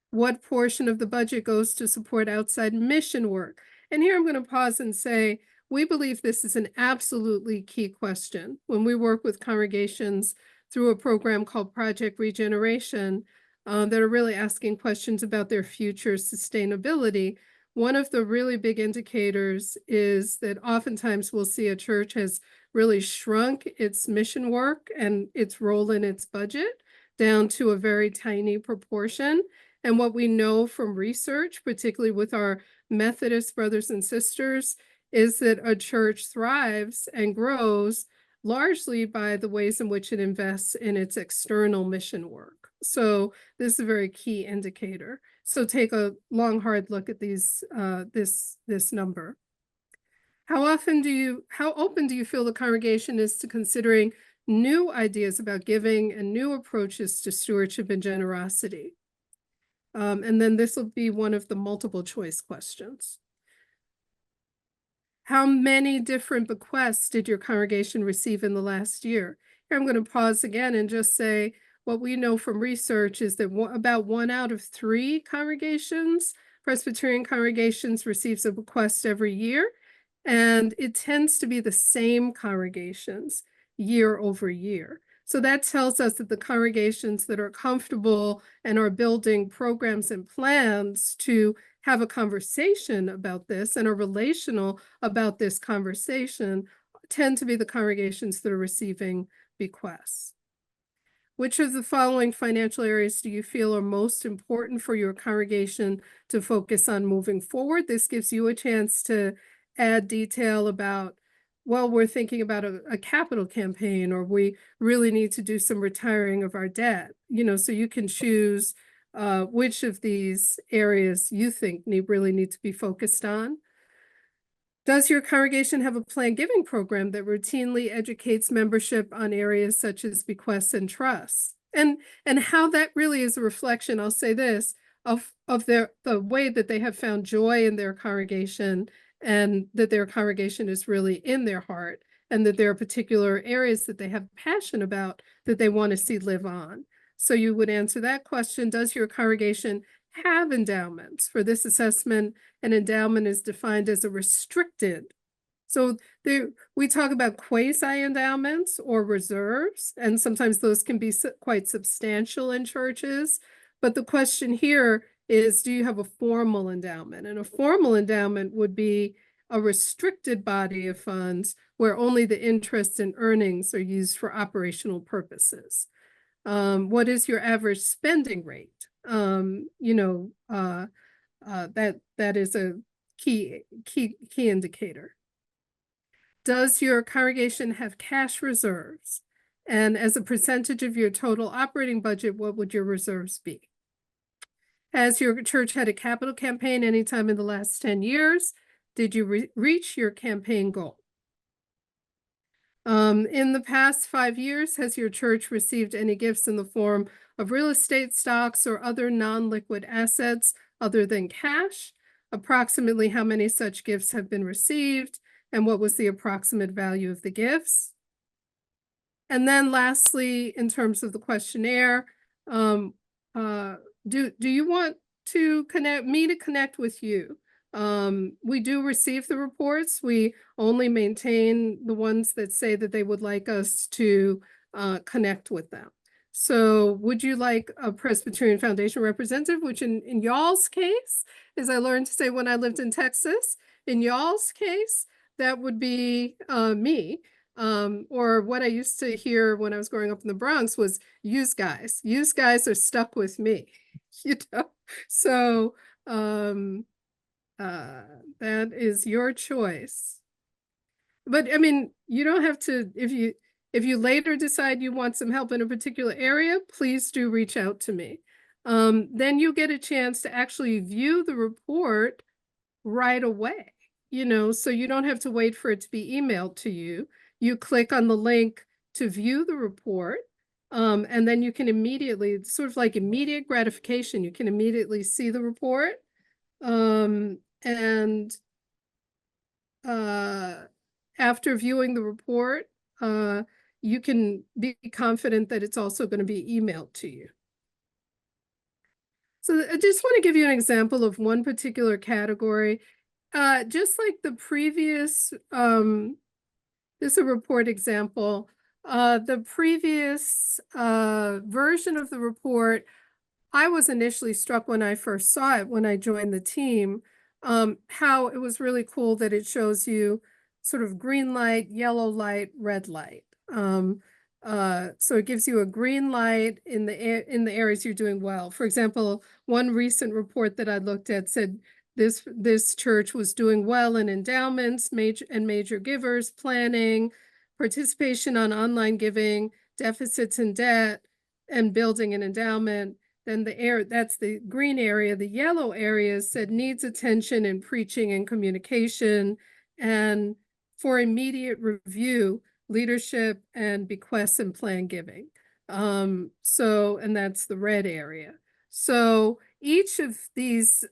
What portion of the budget goes to support outside mission work? And here I'm going to pause and say, we believe this is an absolutely key question. When we work with congregations through a program called Project Regeneration, that are really asking questions about their future sustainability, one of the really big indicators is that oftentimes we'll see a church has really shrunk its mission work and its role in its budget down to a very tiny proportion. And what we know from research, particularly with our Methodist brothers and sisters, is that a church thrives and grows largely by the ways in which it invests in its external mission work. So this is a very key indicator. So take a long, hard look at these, this number. How open do you feel the congregation is to considering new ideas about giving and new approaches to stewardship and generosity? And then this will be one of the multiple choice questions. How many different bequests did your congregation receive in the last year? Here I'm going to pause again and just say, what we know from research is that about 1 out of 3 congregations, Presbyterian congregations, receives a bequest every year. And it tends to be the same congregations year over year. So that tells us that the congregations that are comfortable and are building programs and plans to have a conversation about this and are relational about this conversation tend to be the congregations that are receiving bequests. Which of the following financial areas do you feel are most important for your congregation to focus on moving forward? This gives you a chance to add detail about, well, we're thinking about a capital campaign, or we really need to do some retiring of our debt. So you can choose which of these areas you think really need to be focused on. Does your congregation have a planned giving program that routinely educates membership on areas such as bequests and trusts? And how that really is a reflection, I'll say this, of the way that they have found joy in their congregation, and that their congregation is really in their heart, and that there are particular areas that they have passion about that they want to see live on. So you would answer that question. Does your congregation have endowments? For this assessment, an endowment is defined as a restricted. So we talk about quasi-endowments or reserves, and sometimes those can be quite substantial in churches. But the question here is, do you have a formal endowment? And a formal endowment would be a restricted body of funds where only the interest and earnings are used for operational purposes. What is your average spending rate? That is a key indicator. Does your congregation have cash reserves? And as a percentage of your total operating budget, what would your reserves be? Has your church had a capital campaign anytime in the last 10 years? Did you reach your campaign goal? In the past 5 years, has your church received any gifts in the form of real estate, stocks, or other non-liquid assets other than cash? Approximately how many such gifts have been received, and what was the approximate value of the gifts? And then lastly, in terms of the questionnaire, do you want to connect with you? We do receive the reports. We only maintain the ones that say that they would like us to connect with them. So would you like a Presbyterian Foundation representative, which in y'all's case, as I learned to say when I lived in Texas, in y'all's case, that would be me. Or what I used to hear when I was growing up in the Bronx was "use guys." Use guys are stuck with me, So that is your choice. But I mean, you don't have to, if you later decide you want some help in a particular area, please do reach out to me. Then you get a chance to actually view the report right away, so you don't have to wait for it to be emailed to you. You click on the link to view the report, and then you can immediately, it's sort of like immediate gratification, you can immediately see the report. And after viewing the report, you can be confident that it's also going to be emailed to you. So I just want to give you an example of one particular category. Just like the previous, this is a report example. The previous version of the report, I was initially struck when I first saw it, when I joined the team, how it was really cool that it shows you sort of green light, yellow light, red light. So it gives you a green light in the areas you're doing well. For example, one recent report that I looked at said this church was doing well in endowments, major givers, planning, participation on online giving, deficits in debt, and building an endowment. Then that's the green area. The yellow area said needs attention in preaching and communication, and for immediate review, leadership and bequests and plan giving. And that's the red area. So each of these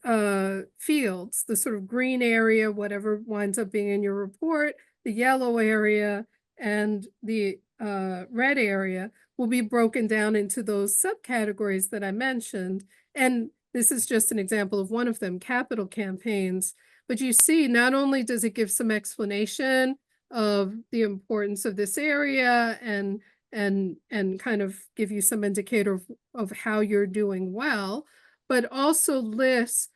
fields, the sort of green area, whatever winds up being in your report, the yellow area, and the red area will be broken down into those subcategories that I mentioned. And this is just an example of one of them, capital campaigns. But you see, not only does it give some explanation of the importance of this area and kind of give you some indicator of how you're doing well, but also lists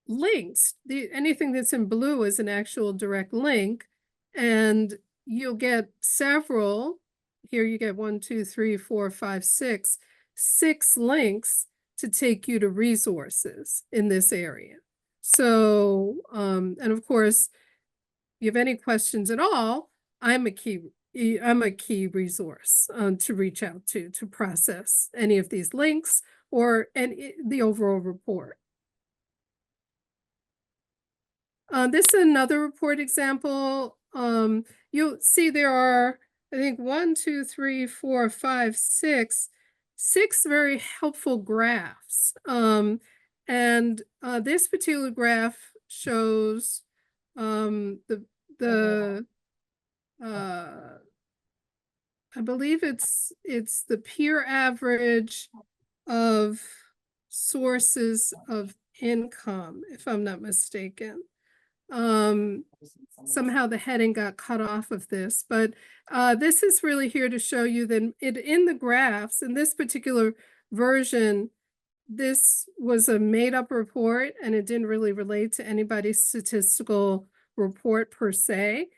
links. Anything that's in blue is an actual direct link, and you'll get several. Here you get 1, 2, 3, 4, 5, 6 links to take you to resources in this area. So, and of course, if you have any questions at all, I'm a key resource to reach out to process any of these links or the overall report. This is another report example. You'll see there are, I think, 1, 2, 3, 4, 5, 6 very helpful graphs. And this particular graph shows I believe it's the peer average of sources of income, if I'm not mistaken. Somehow the heading got cut off of this, but this is really here to show you that in the graphs, in this particular version, this was a made-up report and it didn't really relate to anybody's statistical report per se.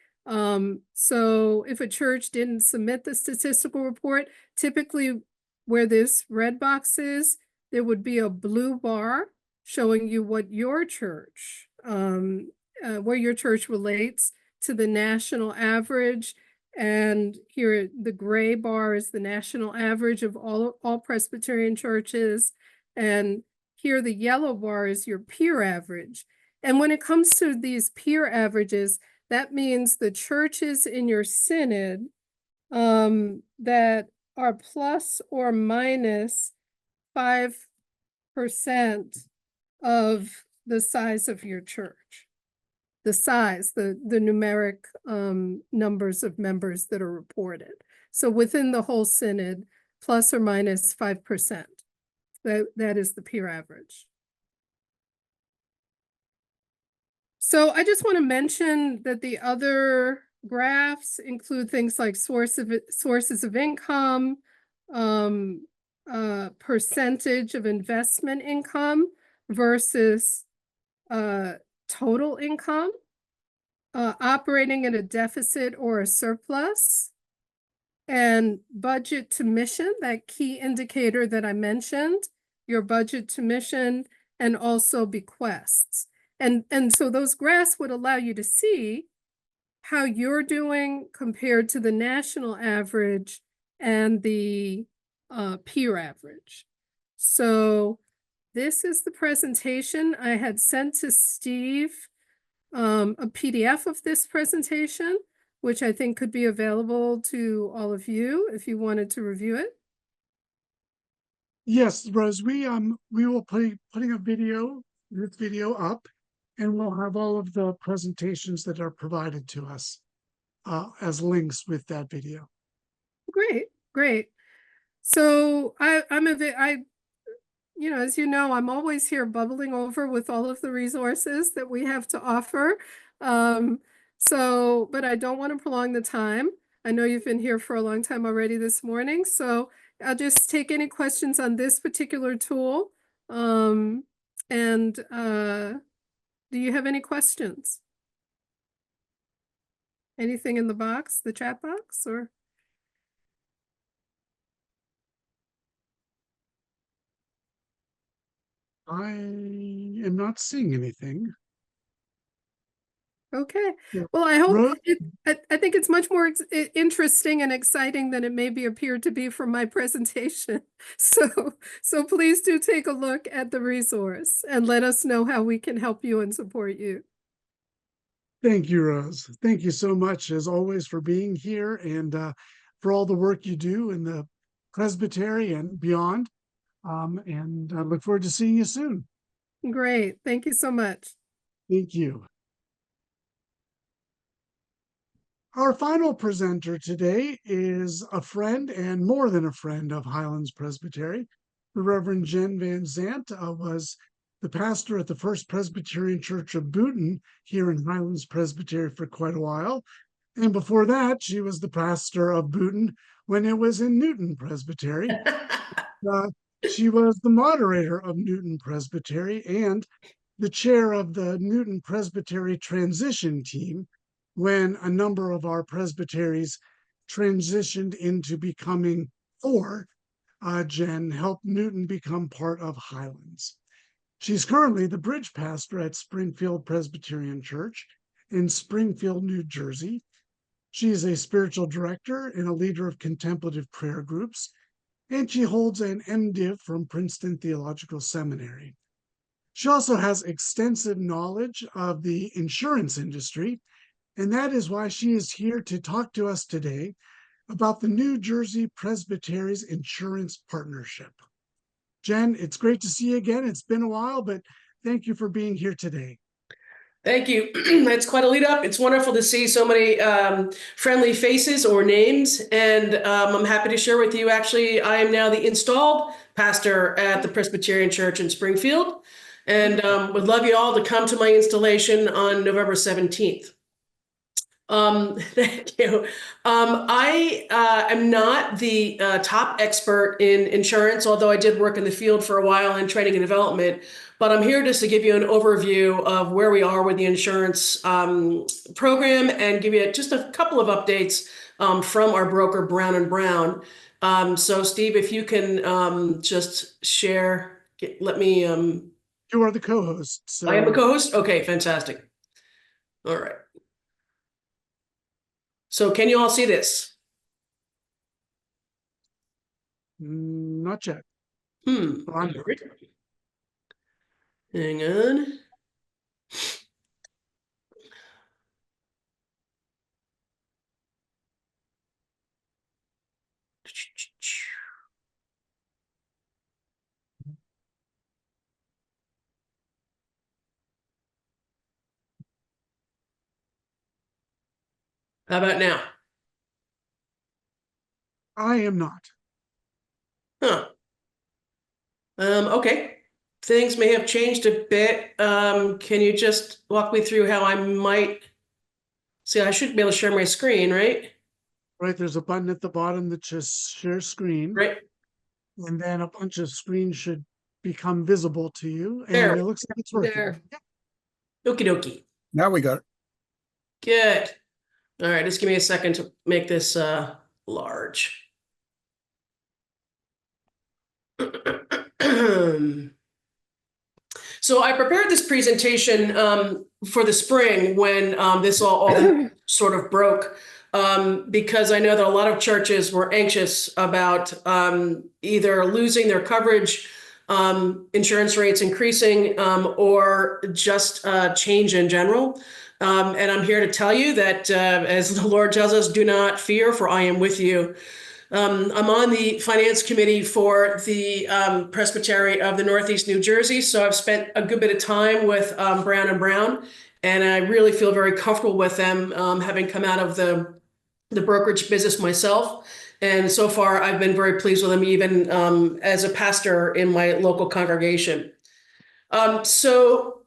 So if a church didn't submit the statistical report, typically where this red box is, there would be a blue bar showing you what your church, where your church relates to the national average. And here the gray bar is the national average of all Presbyterian churches. And here the yellow bar is your peer average. And when it comes to these peer averages, that means the churches in your synod that are plus or minus 5% of the size of your church. The size, the numeric numbers of members that are reported. So within the whole synod, plus or minus 5%. That is the peer average. So I just want to mention that the other graphs include things like sources of income, percentage of investment income versus total income, operating at a deficit or a surplus, and budget to mission, that key indicator that I mentioned, your budget to mission, and also bequests. And so those graphs would allow you to see how you're doing compared to the national average and the peer average. So this is the presentation I had sent to Steve a PDF of this presentation, which I think could be available to all of you if you wanted to review it. Yes, Rose, we will putting this video up, and we'll have all of the presentations that are provided to us as links with that video. Great, great. So as you know, I'm always here bubbling over with all of the resources that we have to offer. But I don't want to prolong the time. I know you've been here for a long time already this morning, so I'll just take any questions on this particular tool. Do you have any questions? Anything in the box, the chat box, or? I am not seeing anything. Okay. Yeah. Well, I hope Rose? I think it's much more interesting and exciting than it maybe appeared to be from my presentation. So please do take a look at the resource and let us know how we can help you and support you. Thank you, Rose. Thank you so much, as always, for being here and for all the work you do in the presbytery and beyond. And I look forward to seeing you soon. Great. Thank you so much. Thank you. Our final presenter today is a friend and more than a friend of Highlands Presbytery. The Reverend Jen Van Zant was the pastor at the First Presbyterian Church of Boonton here in Highlands Presbytery for quite a while. And before that, she was the pastor of Boonton when it was in Newton Presbytery. She was the moderator of Newton Presbytery and the chair of the Newton Presbytery transition team when a number of our presbyteries transitioned into becoming four. Jen helped Newton become part of Highlands. She's currently the bridge pastor at Springfield Presbyterian Church in Springfield, New Jersey. She is a spiritual director and a leader of contemplative prayer groups, and she holds an MDiv from Princeton Theological Seminary. She also has extensive knowledge of the insurance industry, and that is why she is here to talk to us today about the New Jersey Presbytery's Insurance Partnership. Jen, it's great to see you again. It's been a while, but thank you for being here today. Thank you. That's quite a lead up. It's wonderful to see so many friendly faces or names. And I'm happy to share with you, actually, I am now the installed pastor at the Presbyterian Church in Springfield, and would love you all to come to my installation on November 17th. Thank you. I am not the top expert in insurance, although I did work in the field for a while in training and development. But I'm here just to give you an overview of where we are with the insurance program and give you just a couple of updates from our broker, Brown & Brown. So, Steve, if you can just share, let me... You are the co-host. So... I am a co-host? Okay, fantastic. All right. So can you all see this? Not yet. Hang on. How about now? I am not. Huh. Okay. Things may have changed a bit. Can you just walk me through how I might... See, I should be able to share my screen, right? Right, there's a button at the bottom that says share screen. Right. And then a bunch of screens should become visible to you. And There. it looks like it's working. There. Okie dokie. Now we got it. Good. All right, just give me a second to make this large. So I prepared this presentation for the spring when this all sort of broke, because I know that a lot of churches were anxious about either losing their coverage insurance rates increasing, or just change in general. And I'm here to tell you that, as the Lord tells us, do not fear, for I am with you. I'm on the finance committee for the Presbytery of the Northeast New Jersey, so I've spent a good bit of time with Brown and Brown, and I really feel very comfortable with them, having come out of the brokerage business myself. And so far, I've been very pleased with them, even as a pastor in my local congregation. So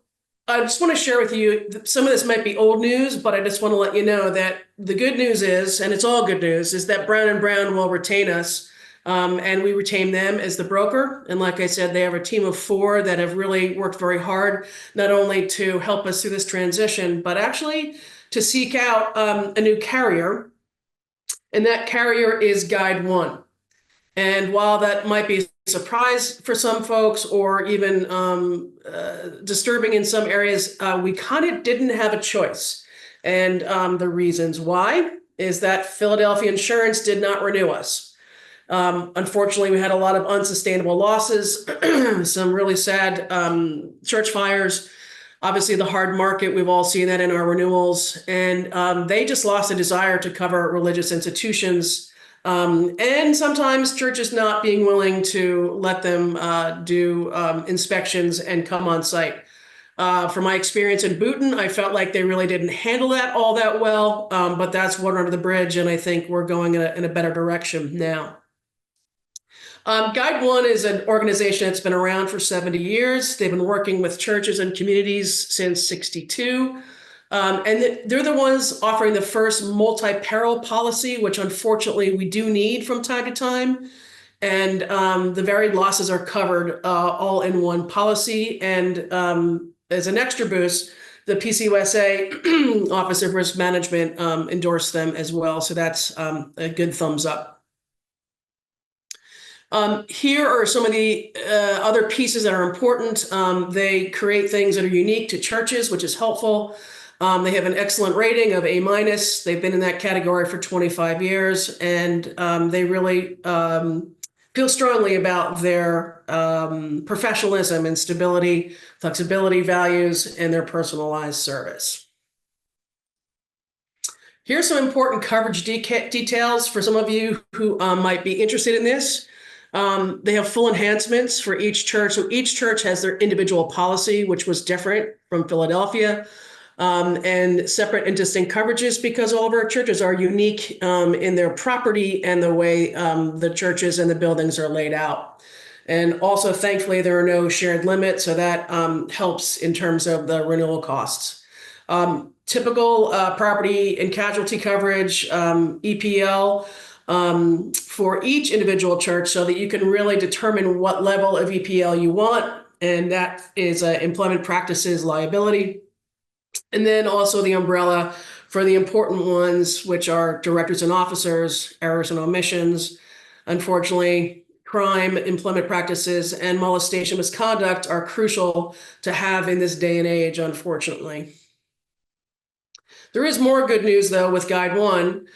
I just want to share with you, some of this might be old news, but I just want to let you know that the good news is, and it's all good news, is that Brown and Brown will retain us. And we retain them as the broker. And like I said, they have a team of 4 that have really worked very hard, not only to help us through this transition, but actually to seek out a new carrier. And that carrier is Guide One. And while that might be a surprise for some folks, or even disturbing in some areas, we kind of didn't have a choice. And the reasons why is that Philadelphia Insurance did not renew us. Unfortunately, we had a lot of unsustainable losses, some really sad church fires. Obviously, the hard market, we've all seen that in our renewals, and they just lost a desire to cover religious institutions, and sometimes churches not being willing to let them do inspections and come on site. From my experience in Boonton, I felt like they really didn't handle that all that well, but that's water under the bridge, and I think we're going in a better direction now. Guide One is an organization that's been around for 70 years. They've been working with churches and communities since '62. And they're the ones offering the first multi-peril policy, which unfortunately we do need from time to time. And the varied losses are covered all in one policy. And as an extra boost, the PCUSA Office of Risk Management endorsed them as well. So that's a good thumbs up. Here are some of the other pieces that are important. They create things that are unique to churches, which is helpful. They have an excellent rating of A-. They've been in that category for 25 years, and they really feel strongly about their professionalism and stability, flexibility values, and their personalized service. Here's some important coverage details for some of you who might be interested in this. They have full enhancements for each church. So each church has their individual policy, which was different from Philadelphia, and separate and distinct coverages, because all of our churches are unique in their property and the way the churches and the buildings are laid out. And also, thankfully, there are no shared limits, so that helps in terms of the renewal costs. Typical property and casualty coverage, EPL, for each individual church, so that you can really determine what level of EPL you want, and that is employment practices liability. And then also the umbrella for the important ones, which are directors and officers, errors and omissions. Unfortunately, crime, employment practices, and molestation misconduct are crucial to have in this day and age, unfortunately. There is more good news, though, with Guide One.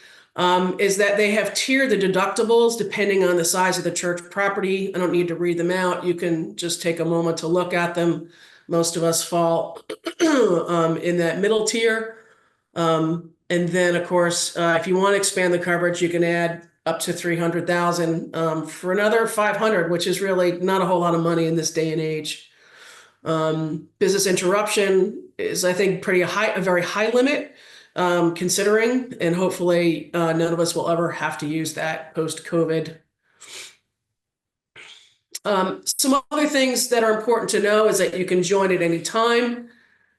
Is that they have tiered the deductibles depending on the size of the church property. I don't need to read them out. You can just take a moment to look at them. Most of us fall in that middle tier. And then, of course, if you want to expand the coverage, you can add up to $300,000 for another $500, which is really not a whole lot of money in this day and age. Business interruption is, I think, a very high limit. Considering, and hopefully none of us will ever have to use that post-COVID. Some other things that are important to know is that you can join at any time.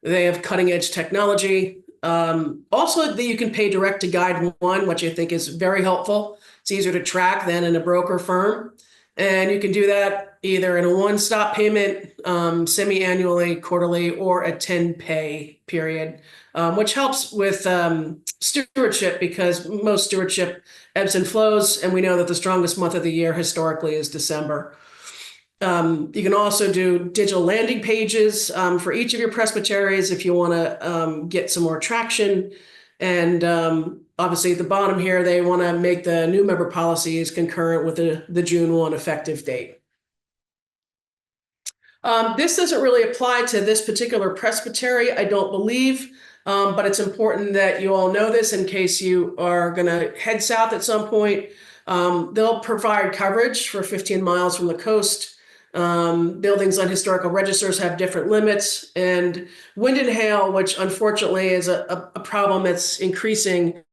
They have cutting edge technology. Also, that you can pay direct to Guide One, which I think is very helpful. It's easier to track than in a broker firm. And you can do that either in a one-stop payment, semi-annually, quarterly, or a 10-pay period, which helps with stewardship, because most stewardship ebbs and flows, and we know that the strongest month of the year historically is December. You can also do digital landing pages for each of your presbyteries if you want to get some more traction. And obviously at the bottom here, they want to make the new member policies concurrent with the June 1 effective date. This doesn't really apply to this particular presbytery, I don't believe, but it's important that you all know this in case you are going to head south at some point. They'll provide coverage for 15 miles from the coast. Buildings on historical registers have different limits, and wind and hail, which unfortunately is a problem that's increasing,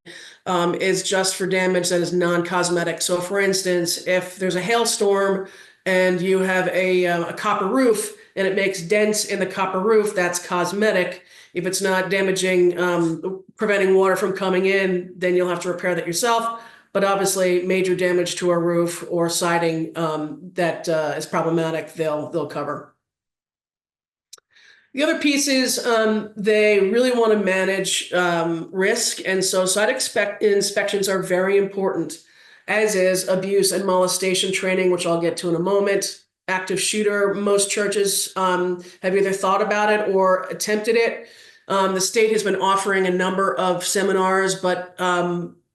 is just for damage that is non-cosmetic. So for instance, if there's a hailstorm and you have a copper roof and it makes dents in the copper roof, that's cosmetic. If it's not damaging, preventing water from coming in, then you'll have to repair that yourself. But obviously, major damage to a roof or siding that is problematic, they'll cover. The other piece is they really want to manage risk, and so site inspections are very important, as is abuse and molestation training, which I'll get to in a moment. Active shooter, most churches have either thought about it or attempted it. The state has been offering a number of seminars, but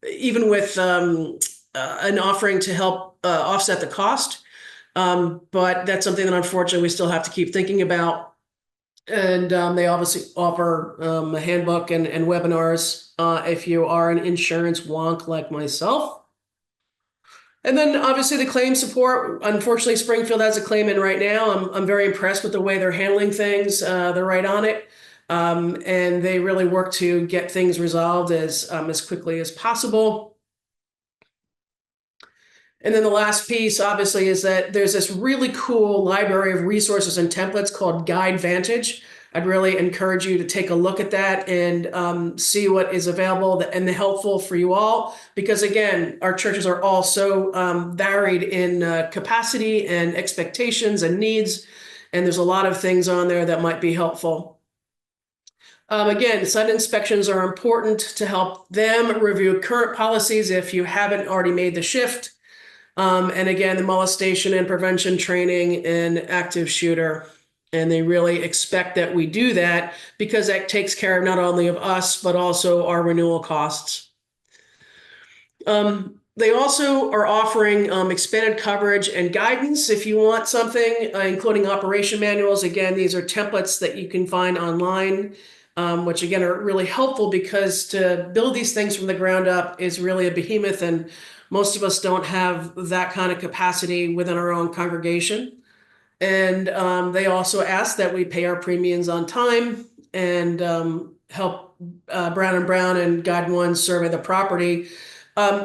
even with an offering to help offset the cost. But that's something that unfortunately we still have to keep thinking about. And they obviously offer a handbook and webinars if you are an insurance wonk like myself. And then obviously the claim support. Unfortunately, Springfield has a claim in right now. I'm very impressed with the way they're handling things. They're right on it. And they really work to get things resolved as quickly as possible. And then the last piece, obviously, is that there's this really cool library of resources and templates called GuideVantage. I'd really encourage you to take a look at that and see what is available and helpful for you all. Because again, our churches are all so varied in capacity and expectations and needs. And there's a lot of things on there that might be helpful. Again, site inspections are important to help them review current policies if you haven't already made the shift. And again, the molestation and prevention training and active shooter. And they really expect that we do that because that takes care of not only of us, but also our renewal costs. They also are offering expanded coverage and guidance if you want something, including operation manuals. Again, these are templates that you can find online, which again are really helpful because to build these things from the ground up is really a behemoth, and most of us don't have that kind of capacity within our own congregation. And they also ask that we pay our premiums on time and help Brown & Brown and Guide One survey the property.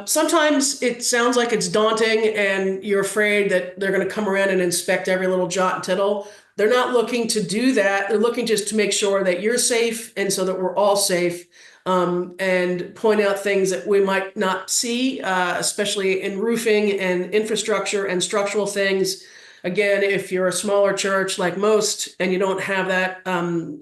Sometimes it sounds like it's daunting and you're afraid that they're going to come around and inspect every little jot and tittle. They're not looking to do that. They're looking just to make sure that you're safe and so that we're all safe, and point out things that we might not see, especially in roofing and infrastructure and structural things. Again, if you're a smaller church like most and you don't have that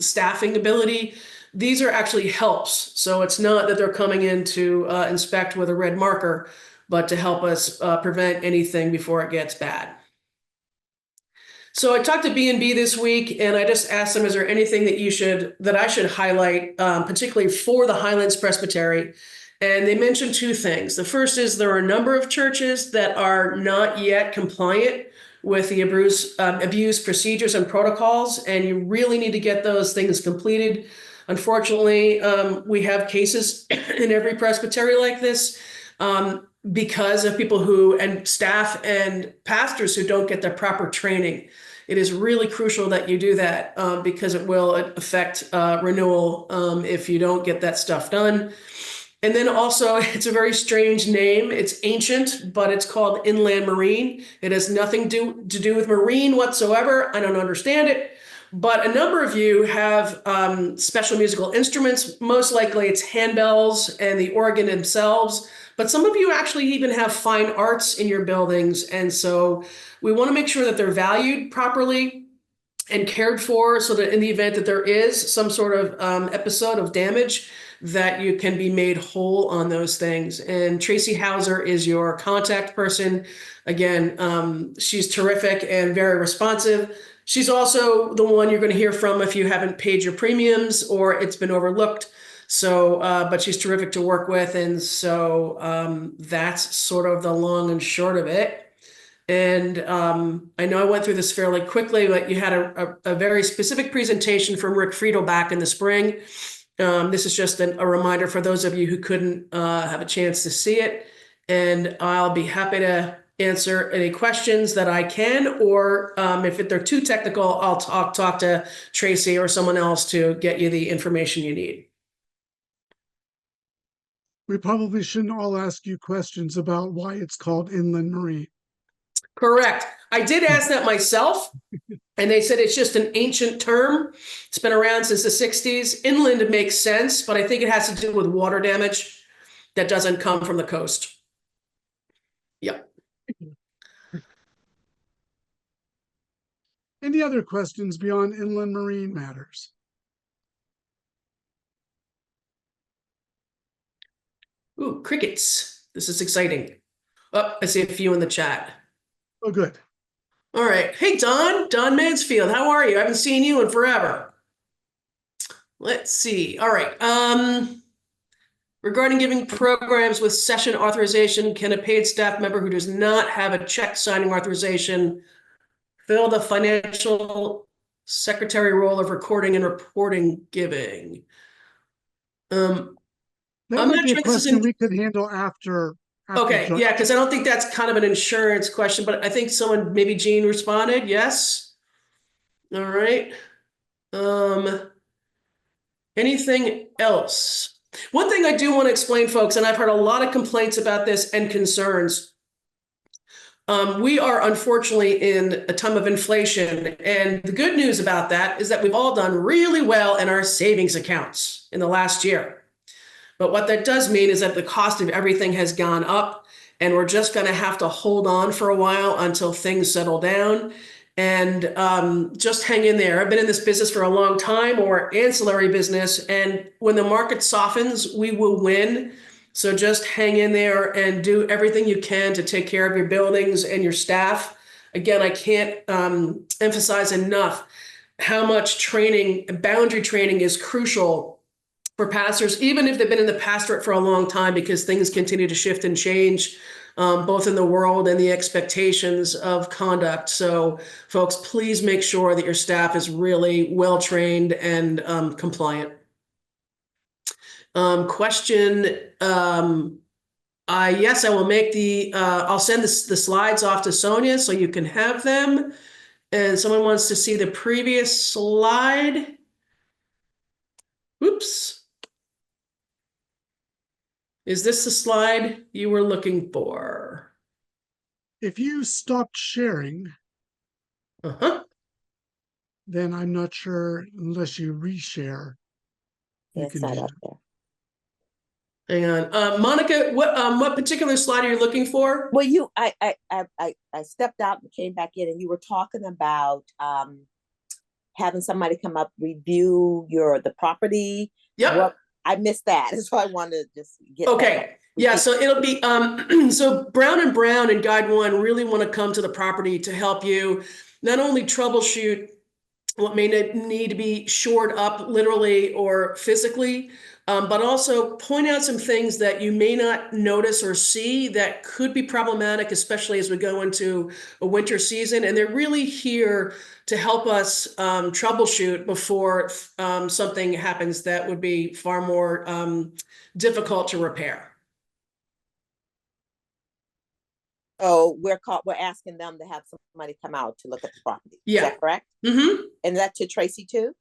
staffing ability, these are actually helps. So it's not that they're coming in to inspect with a red marker, but to help us prevent anything before it gets bad. So I talked to B&B this week, and I just asked them, is there anything that I should highlight, particularly for the Highlands Presbytery? And they mentioned two things. The first is there are a number of churches that are not yet compliant with the abuse procedures and protocols, and you really need to get those things completed. Unfortunately, we have cases in every presbytery like this because of people and staff and pastors who don't get the proper training. It is really crucial that you do that because it will affect renewal if you don't get that stuff done. And then also, it's a very strange name. It's ancient, but it's called Inland Marine. It has nothing to do with marine whatsoever. I don't understand it. But a number of you have special musical instruments. Most likely it's handbells and the organ themselves. But some of you actually even have fine arts in your buildings. And so we want to make sure that they're valued properly and cared for so that in the event that there is some sort of episode of damage, that you can be made whole on those things. And Tracy Hauser is your contact person. Again, she's terrific and very responsive. She's also the one you're going to hear from if you haven't paid your premiums or it's been overlooked. So, but she's terrific to work with. And so that's sort of the long and short of it. And I know I went through this fairly quickly, but you had a very specific presentation from Rick Friedel back in the spring. This is just a reminder for those of you who couldn't have a chance to see it. And I'll be happy to answer any questions that I can, or if they're too technical, I'll talk to Tracy or someone else to get you the information you need. We probably shouldn't all ask you questions about why it's called inland marine. Correct. I did ask that myself, and they said it's just an ancient term. It's been around since the 60s. Inland makes sense, but I think it has to do with water damage that doesn't come from the coast. Yep. Any other questions beyond inland marine matters? Ooh, crickets. This is exciting. Oh, I see a few in the chat. Oh, good. All right. Hey, Don Mansfield, how are you? I haven't seen you in forever. Let's see. All right. Regarding giving programs with session authorization, can a paid staff member who does not have a check signing authorization fill the financial secretary role of recording and reporting giving? That I'm might not be a sure this is question we could handle after. Okay, John. yeah, because I don't think that's kind of an insurance question, but I think someone, maybe Jean responded, yes. All right. Anything else? One thing I do want to explain, folks, and I've heard a lot of complaints about this and concerns. We are unfortunately in a time of inflation, and the good news about that is that we've all done really well in our savings accounts in the last year. But what that does mean is that the cost of everything has gone up, and we're just going to have to hold on for a while until things settle down. And just hang in there. I've been in this business for a long time, or ancillary business, and when the market softens, we will win. So just hang in there and do everything you can to take care of your buildings and your staff. Again, I can't emphasize enough how much training, boundary training, is crucial for pastors, even if they've been in the pastorate for a long time, because things continue to shift and change, both in the world and the expectations of conduct. So folks, please make sure that your staff is really well-trained and compliant. Question, yes, I will make I'll send the slides off to Sonia so you can have them. And someone wants to see the previous slide. Oops. Is this the slide you were looking for? If you stopped sharing, then I'm not sure unless you reshare. You It's can not do up that. there. Hang on, Monica, what particular slide are you looking for? Well, I stepped out and came back in, and you were talking about having somebody come up, review the property. Yep. I missed that. So I wanted to just get Okay. Yeah, so it'll be so Brown & Brown and Guide One really want to come to the property to help you not only troubleshoot what may need to be shored up literally or physically, but also point out some things that you may not notice or see that could be problematic, especially as we go into a winter season. And they're really here to help us troubleshoot before something happens that would be far more difficult to repair. So we're asking them to have somebody come out to look at the property. Yeah. Is that correct? Mm-hmm. And that to Tracy too?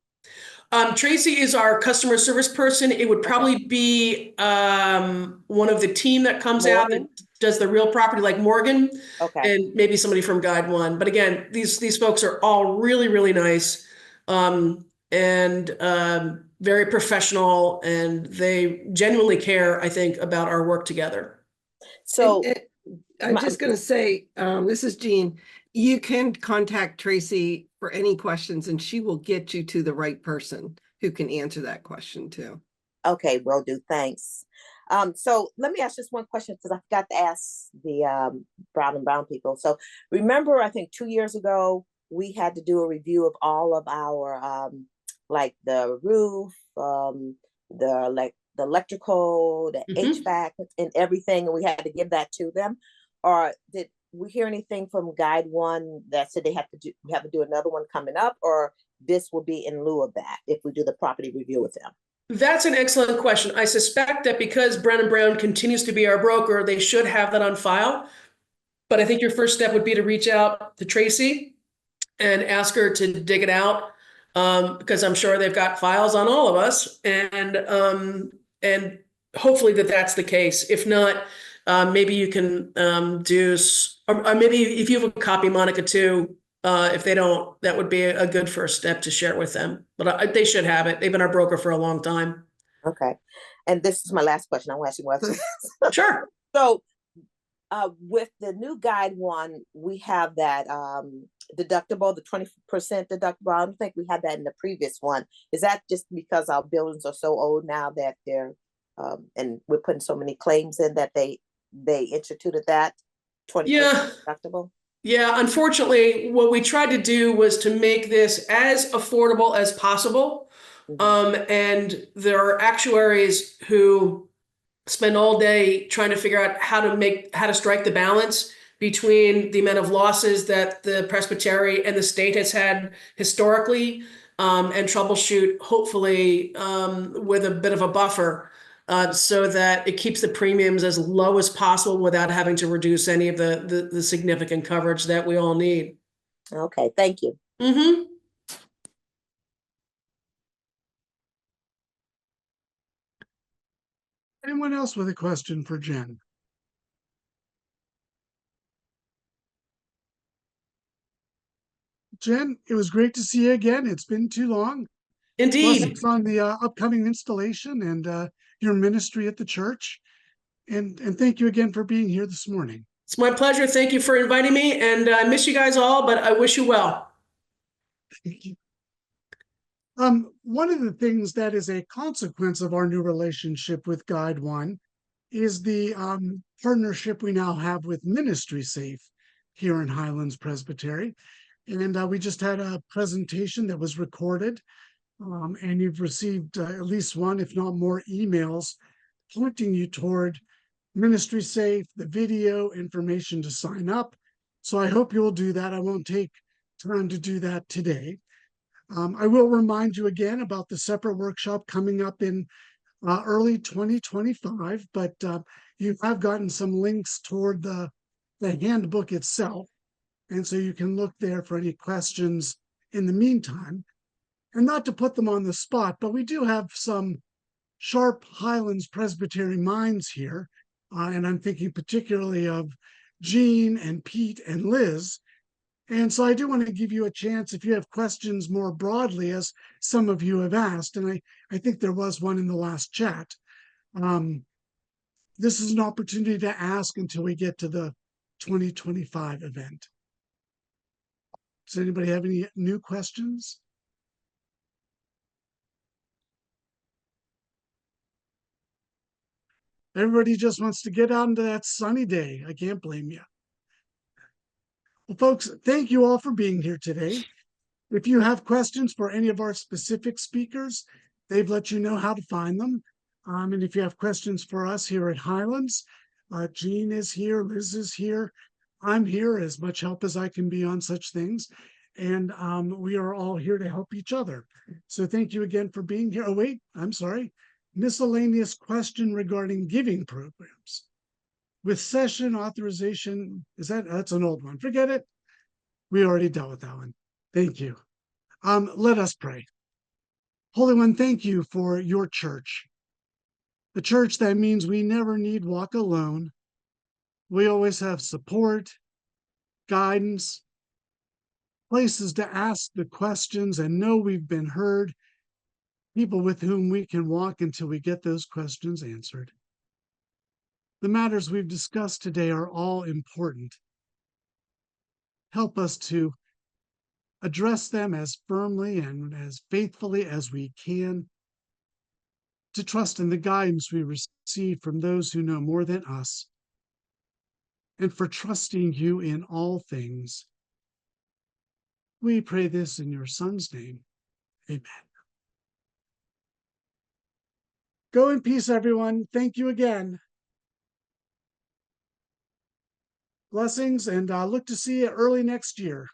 Tracy is our customer service person. It would probably be one of the team that comes out and does the real property, like Morgan, and maybe somebody from Guide One. But again, these folks are all really, really nice, and very professional, and they genuinely care, I think, about our work together. So I'm just going to say, this is Jean. You can contact Tracy for any questions, and she will get you to the right person who can answer that question too. Okay, will do. Thanks. So let me ask just one question, because I forgot to ask the Brown & Brown people. So remember, I think 2 years ago, we had to do a review of all of our, like the roof, the electrical, the HVAC and everything, and we had to give that to them. Or we hear anything from Guide One that said we have to do another one coming up, or this will be in lieu of that if we do the property review with them? That's an excellent question. I suspect that because Brown & Brown continues to be our broker, they should have that on file. But I think your first step would be to reach out to Tracy and ask her to dig it out, because I'm sure they've got files on all of us, and hopefully that's the case. If not, maybe you can or maybe if you have a copy, Monica, too. If they don't, that would be a good first step to share with them. But they should have it. They've been our broker for a long time. Okay. And this is my last question. I want to ask you one after this. Sure. So, with the new Guide One, we have that deductible, the 20% deductible. I don't think we had that in the previous one. Is that just because our buildings are so old now that they're and we're putting so many claims in that they instituted that 20% deductible? Yeah, unfortunately, what we tried to do was to make this as affordable as possible. And there are actuaries who spend all day trying to figure out how to strike the balance between the amount of losses that the Presbytery and the state has had historically, and troubleshoot, hopefully, with a bit of a buffer, so that it keeps the premiums as low as possible without having to reduce any of the significant coverage that we all need. Okay, thank you. Anyone else with a question for Jen? Jen, it was great to see you again. It's been too long. Indeed. Blessings on the upcoming installation and your ministry at the church. And thank you again for being here this morning. It's my pleasure. Thank you for inviting me. And I miss you guys all, but I wish you well. Thank you. One of the things that is a consequence of our new relationship with Guide One is the partnership we now have with Ministry Safe here in Highlands Presbytery. And we just had a presentation that was recorded, and you've received at least one, if not more, emails pointing you toward Ministry Safe, the video information to sign up. So I hope you'll do that. I won't take time to do that today. I will remind you again about the separate workshop coming up in early 2025, but you have gotten some links toward the handbook itself. And so you can look there for any questions in the meantime. And not to put them on the spot, but we do have some sharp Highlands Presbytery minds here. And I'm thinking particularly of Jean and Pete and Liz. And so I do want to give you a chance if you have questions more broadly, as some of you have asked, and I think there was one in the last chat. This is an opportunity to ask until we get to the 2025 event. Does anybody have any new questions? Everybody just wants to get out into that sunny day. I can't blame you. Well, folks, thank you all for being here today. If you have questions for any of our specific speakers, they've let you know how to find them. And if you have questions for us here at Highlands, Jean is here, Liz is here. I'm here, as much help as I can be on such things. And we are all here to help each other. So thank you again for being here. Oh, wait, I'm sorry. Miscellaneous question regarding giving programs. With session authorization, that's an old one. Forget it. We already dealt with that one. Thank you. Let us pray. Holy One, thank you for your church. The church that means we never need walk alone. We always have support, guidance, places to ask the questions and know we've been heard, people with whom we can walk until we get those questions answered. The matters we've discussed today are all important. Help us to address them as firmly and as faithfully as we can, to trust in the guidance we receive from those who know more than us, and for trusting you in all things. We pray this in your Son's name. Amen. Go in peace, everyone. Thank you again. Blessings, and look to see you early next year.